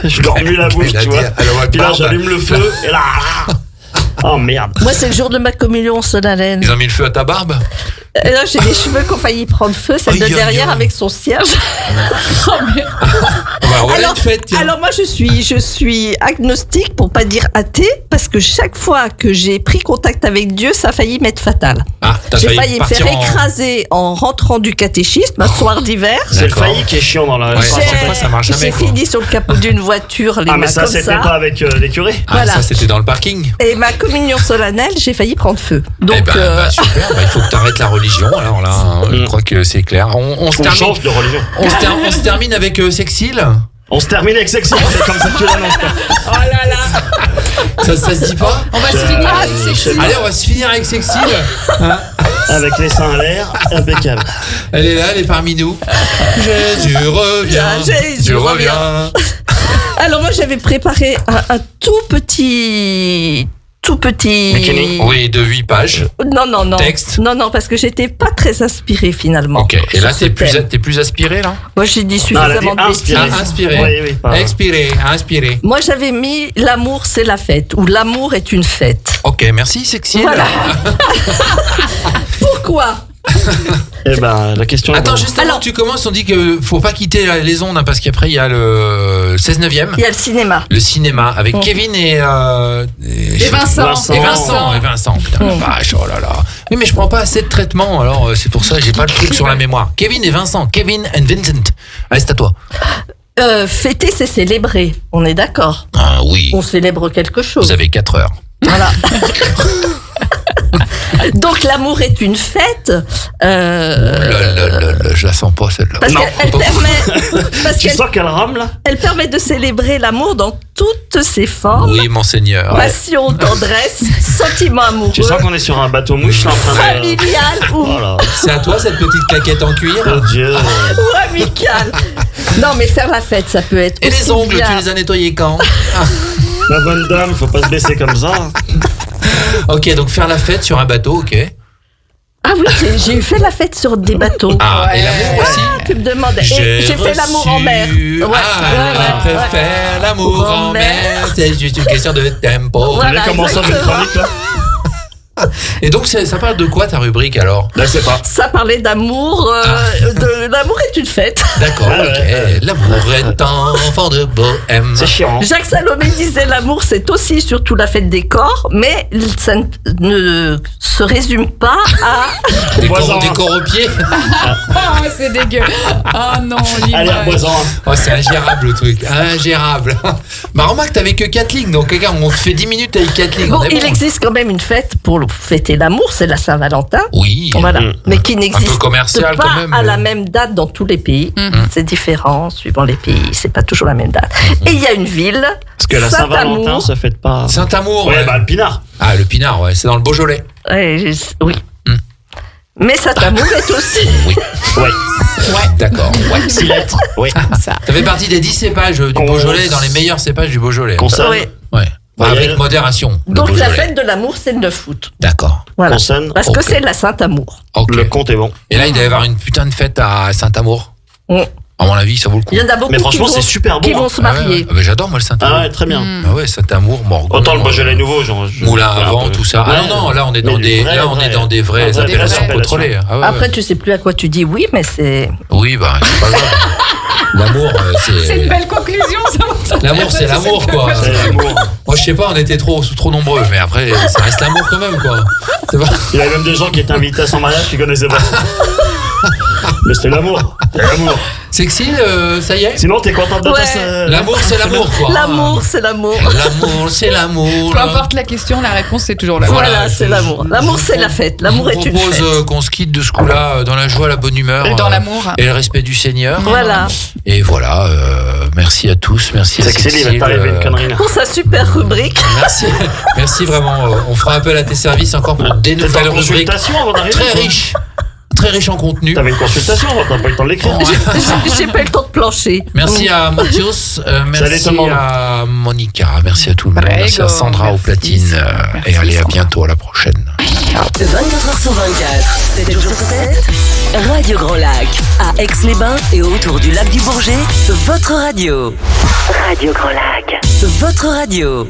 Je leur remue la bouche, Il a tu dit, vois. alors, ouais, Puis là, barbe. j'allume le feu, et là. Oh merde. Moi, c'est le jour de ma communion solennelle. Ils ont mis le feu à ta barbe. Et là, j'ai des cheveux qui ont failli prendre feu, celle de Aïe, aïe, derrière aïe. avec son cierge. Bah Alors voilà une fête. Tiens. Alors moi je suis agnostique pour pas dire athée parce que chaque fois que j'ai pris contact avec Dieu, ça a failli m'être fatal. Ah, t'as J'ai failli me partir faire écraser en rentrant du catéchisme un soir d'hiver. C'est le D'accord. failli qui est chiant dans la. Ouais, J'ai- chaque fois, ça marche jamais. J'ai quoi. fini sur le capot d'une voiture, les Ah mais mains ça comme c'était ça. pas avec les curés. Ah, Voilà. ça c'était dans le parking. Et ma communion solennelle, j'ai failli prendre feu. Donc Eh ben, super, il faut que tu arrêtes la religion. Alors là, je crois que c'est clair. On se On termine, change de religion. on se termine avec Sexil. On se termine avec Sexy, c'est comme ça que tu l'annonces. oh là là. Ça se dit pas. On va se finir avec Sexy. Allez, on va se finir avec Sexil. Avec les seins à l'air, impeccable. Elle est là, elle est parmi nous. Jésus revient. Jésus revient. Alors moi j'avais préparé un tout petit Bikini. Oui, de 8 pages. non Texte. non parce que j'étais pas très inspirée finalement. Ok. Et là, sur ce thème. t'es plus aspiré là. Moi j'ai dit Non, elle a dit suffisamment de bêtises. inspiré. Inspiré. Oui, pas- Expiré, inspiré. Moi j'avais mis l'amour c'est la fête ou l'amour est une fête. Ok, merci Sexil. Voilà. Pourquoi? Eh ben, la question est Attends, bonne. juste avant Alors- que tu commences, on dit que faut pas quitter les ondes hein, parce qu'après il y a le 16/9e, Il y a le cinéma. le cinéma avec Mm. Kevin et Vincent. Et Vincent, putain la vache, oh là là. Oui, mais je prends pas assez de traitement, alors c'est pour ça que j'ai pas le truc sur la mémoire. Kevin et Vincent, Kevin and Vincent. Allez, c'est à toi. Fêter c'est célébrer, on est d'accord. Ah oui, On célèbre quelque chose. vous avez 4 heures. Voilà. Donc l'amour est une fête Je la sens pas celle-là. parce Non. qu'elle permet, parce Tu qu'elle sens qu'elle rame là? elle permet de célébrer l'amour dans toutes ses formes. Oui, monseigneur. Passion, tendresse, sentiment amoureux, Tu sens qu'on est sur un bateau mouche là en train de. familial ou, Voilà. C'est à toi cette petite claquette en cuir. Oh Dieu. ou amical. Non mais faire la fête ça peut être Et les aussi ongles, bien. tu les as nettoyés quand? La bonne dame, faut pas se baisser comme ça. Ok, donc faire la fête sur un bateau, ok. Ah oui, j'ai fait la fête sur des bateaux. Ah, et l'amour aussi. Tu me demandes. Et j'ai fait l'amour en mer. Ouais, Ah, je préfère l'amour en mer. C'est juste une question de tempo. Voilà, Vous voulez commencer avec une exactement. chronique là? Et donc, ça parle de quoi ta rubrique alors? Là, c'est pas. Ça parlait d'amour. L'amour est une fête. D'accord, Ah, ok. ouais. L'amour est enfant de bohème. C'est chiant. Jacques Salomé disait l'amour c'est aussi surtout la fête des corps, mais ça ne se résume pas à. Des Voisin. corps aux pieds. Oh, c'est dégueu. Ah non, Allez, l'image. boisant. Oh, c'est ingérable le truc. Ingérable. Bah, remarque, t'avais que 4 lignes. Donc, regarde, on te fait 10 minutes avec 4 lignes. Bon, On est il existe quand même une fête pour fêter l'amour, c'est la Saint-Valentin. Oui. Voilà, Mm. mais qui Un n'existe peu commercial pas quand même. à la même date dans tous les pays. C'est différent suivant les pays, c'est pas toujours la même date. Et il y a une ville, Parce que la Saint-Valentin, Saint-Amour. ça fête pas. Saint-Amour. Ouais, bah, le pinard. Ah, le Pinard, ouais. C'est dans le Beaujolais. Oui. Mm. Mais Saint-Amour est aussi. Oui. Ouais. D'accord. Ouais. 6 lettres. Oui. Ça. Ça fait partie des 10 cépages du Qu'on- Beaujolais, dans les meilleurs cépages du Beaujolais. Consonne. Oui. Ouais. Ouais. Avec modération. le Donc la Beaujolais. fête de l'amour, c'est le 9 août. D'accord. Voilà. Consonne. Parce Ok. que c'est la Saint-Amour. Ok. Le compte est bon. Et là, il doit y avoir une putain de fête à Saint-Amour. Mm. À mon avis, ça vaut le coup. Il y en a beaucoup Mais franchement, qui c'est super bon. qui vont hein. se Ah ouais, marier. ouais. Ah, bah, j'adore, moi, le Saint-Amour. Ah ouais, très bien. Ah ouais, Saint-Amour, Morgon. Autant le Beaujolais nouveau, genre. Moulin à vent, tout ça. Ah Ouais. non, non, là, on est dans Mais des, vrai, là, on vrai. est dans des vraies Ah, appellations vraies contrôlées. Ah ouais, Après, ouais. tu sais plus à quoi tu dis oui, mais c'est. Oui, bah, c'est pas grave. L'amour, C'est une belle conclusion, ça. L'amour, c'est l'amour, quoi. C'est l'amour. Moi, je sais pas, on était trop nombreux, mais après, ça reste l'amour quand même, quoi. C'est pas... Il y avait même des gens qui étaient invités à son mariage qui connaissaient pas. Mais c'était l'amour. C'est l'amour. Sexy, ça y est. Sinon, t'es contente de Ouais. ta. L'amour, c'est l'amour, quoi. L'amour, c'est l'amour. L'amour, c'est l'amour. Peu importe la question, la réponse, c'est toujours l'amour. Voilà, c'est l'amour. L'amour, c'est la fête. L'amour Je est une propose fête. qu'on se quitte de ce coup-là dans la joie, la bonne humeur. Dans l'amour. Et le respect du Seigneur. Voilà. Et voilà, merci à tous, merci à C'est que Céline, il va Cécile. t'arriver une connerie là. Pour sa super rubrique. Merci, merci vraiment. On fera appel à tes services encore pour des T'étais nouvelles en rubriques consultation avant d'arriver. très riches en contenu. T'avais une consultation avant, t'as pas eu le temps de l'écrire. J'ai pas eu le temps de plancher. Merci à Mathios, merci tout le monde. à Monica, merci à tout le monde, Prego, merci à Sandra au merci. platine Merci, et allez à Sandra. bientôt, à la prochaine. 24h sur 24, 7 jours sur 7. Radio Grand Lac, à Aix-les-Bains et autour du lac du Bourget, votre radio. Radio Grand Lac, votre radio.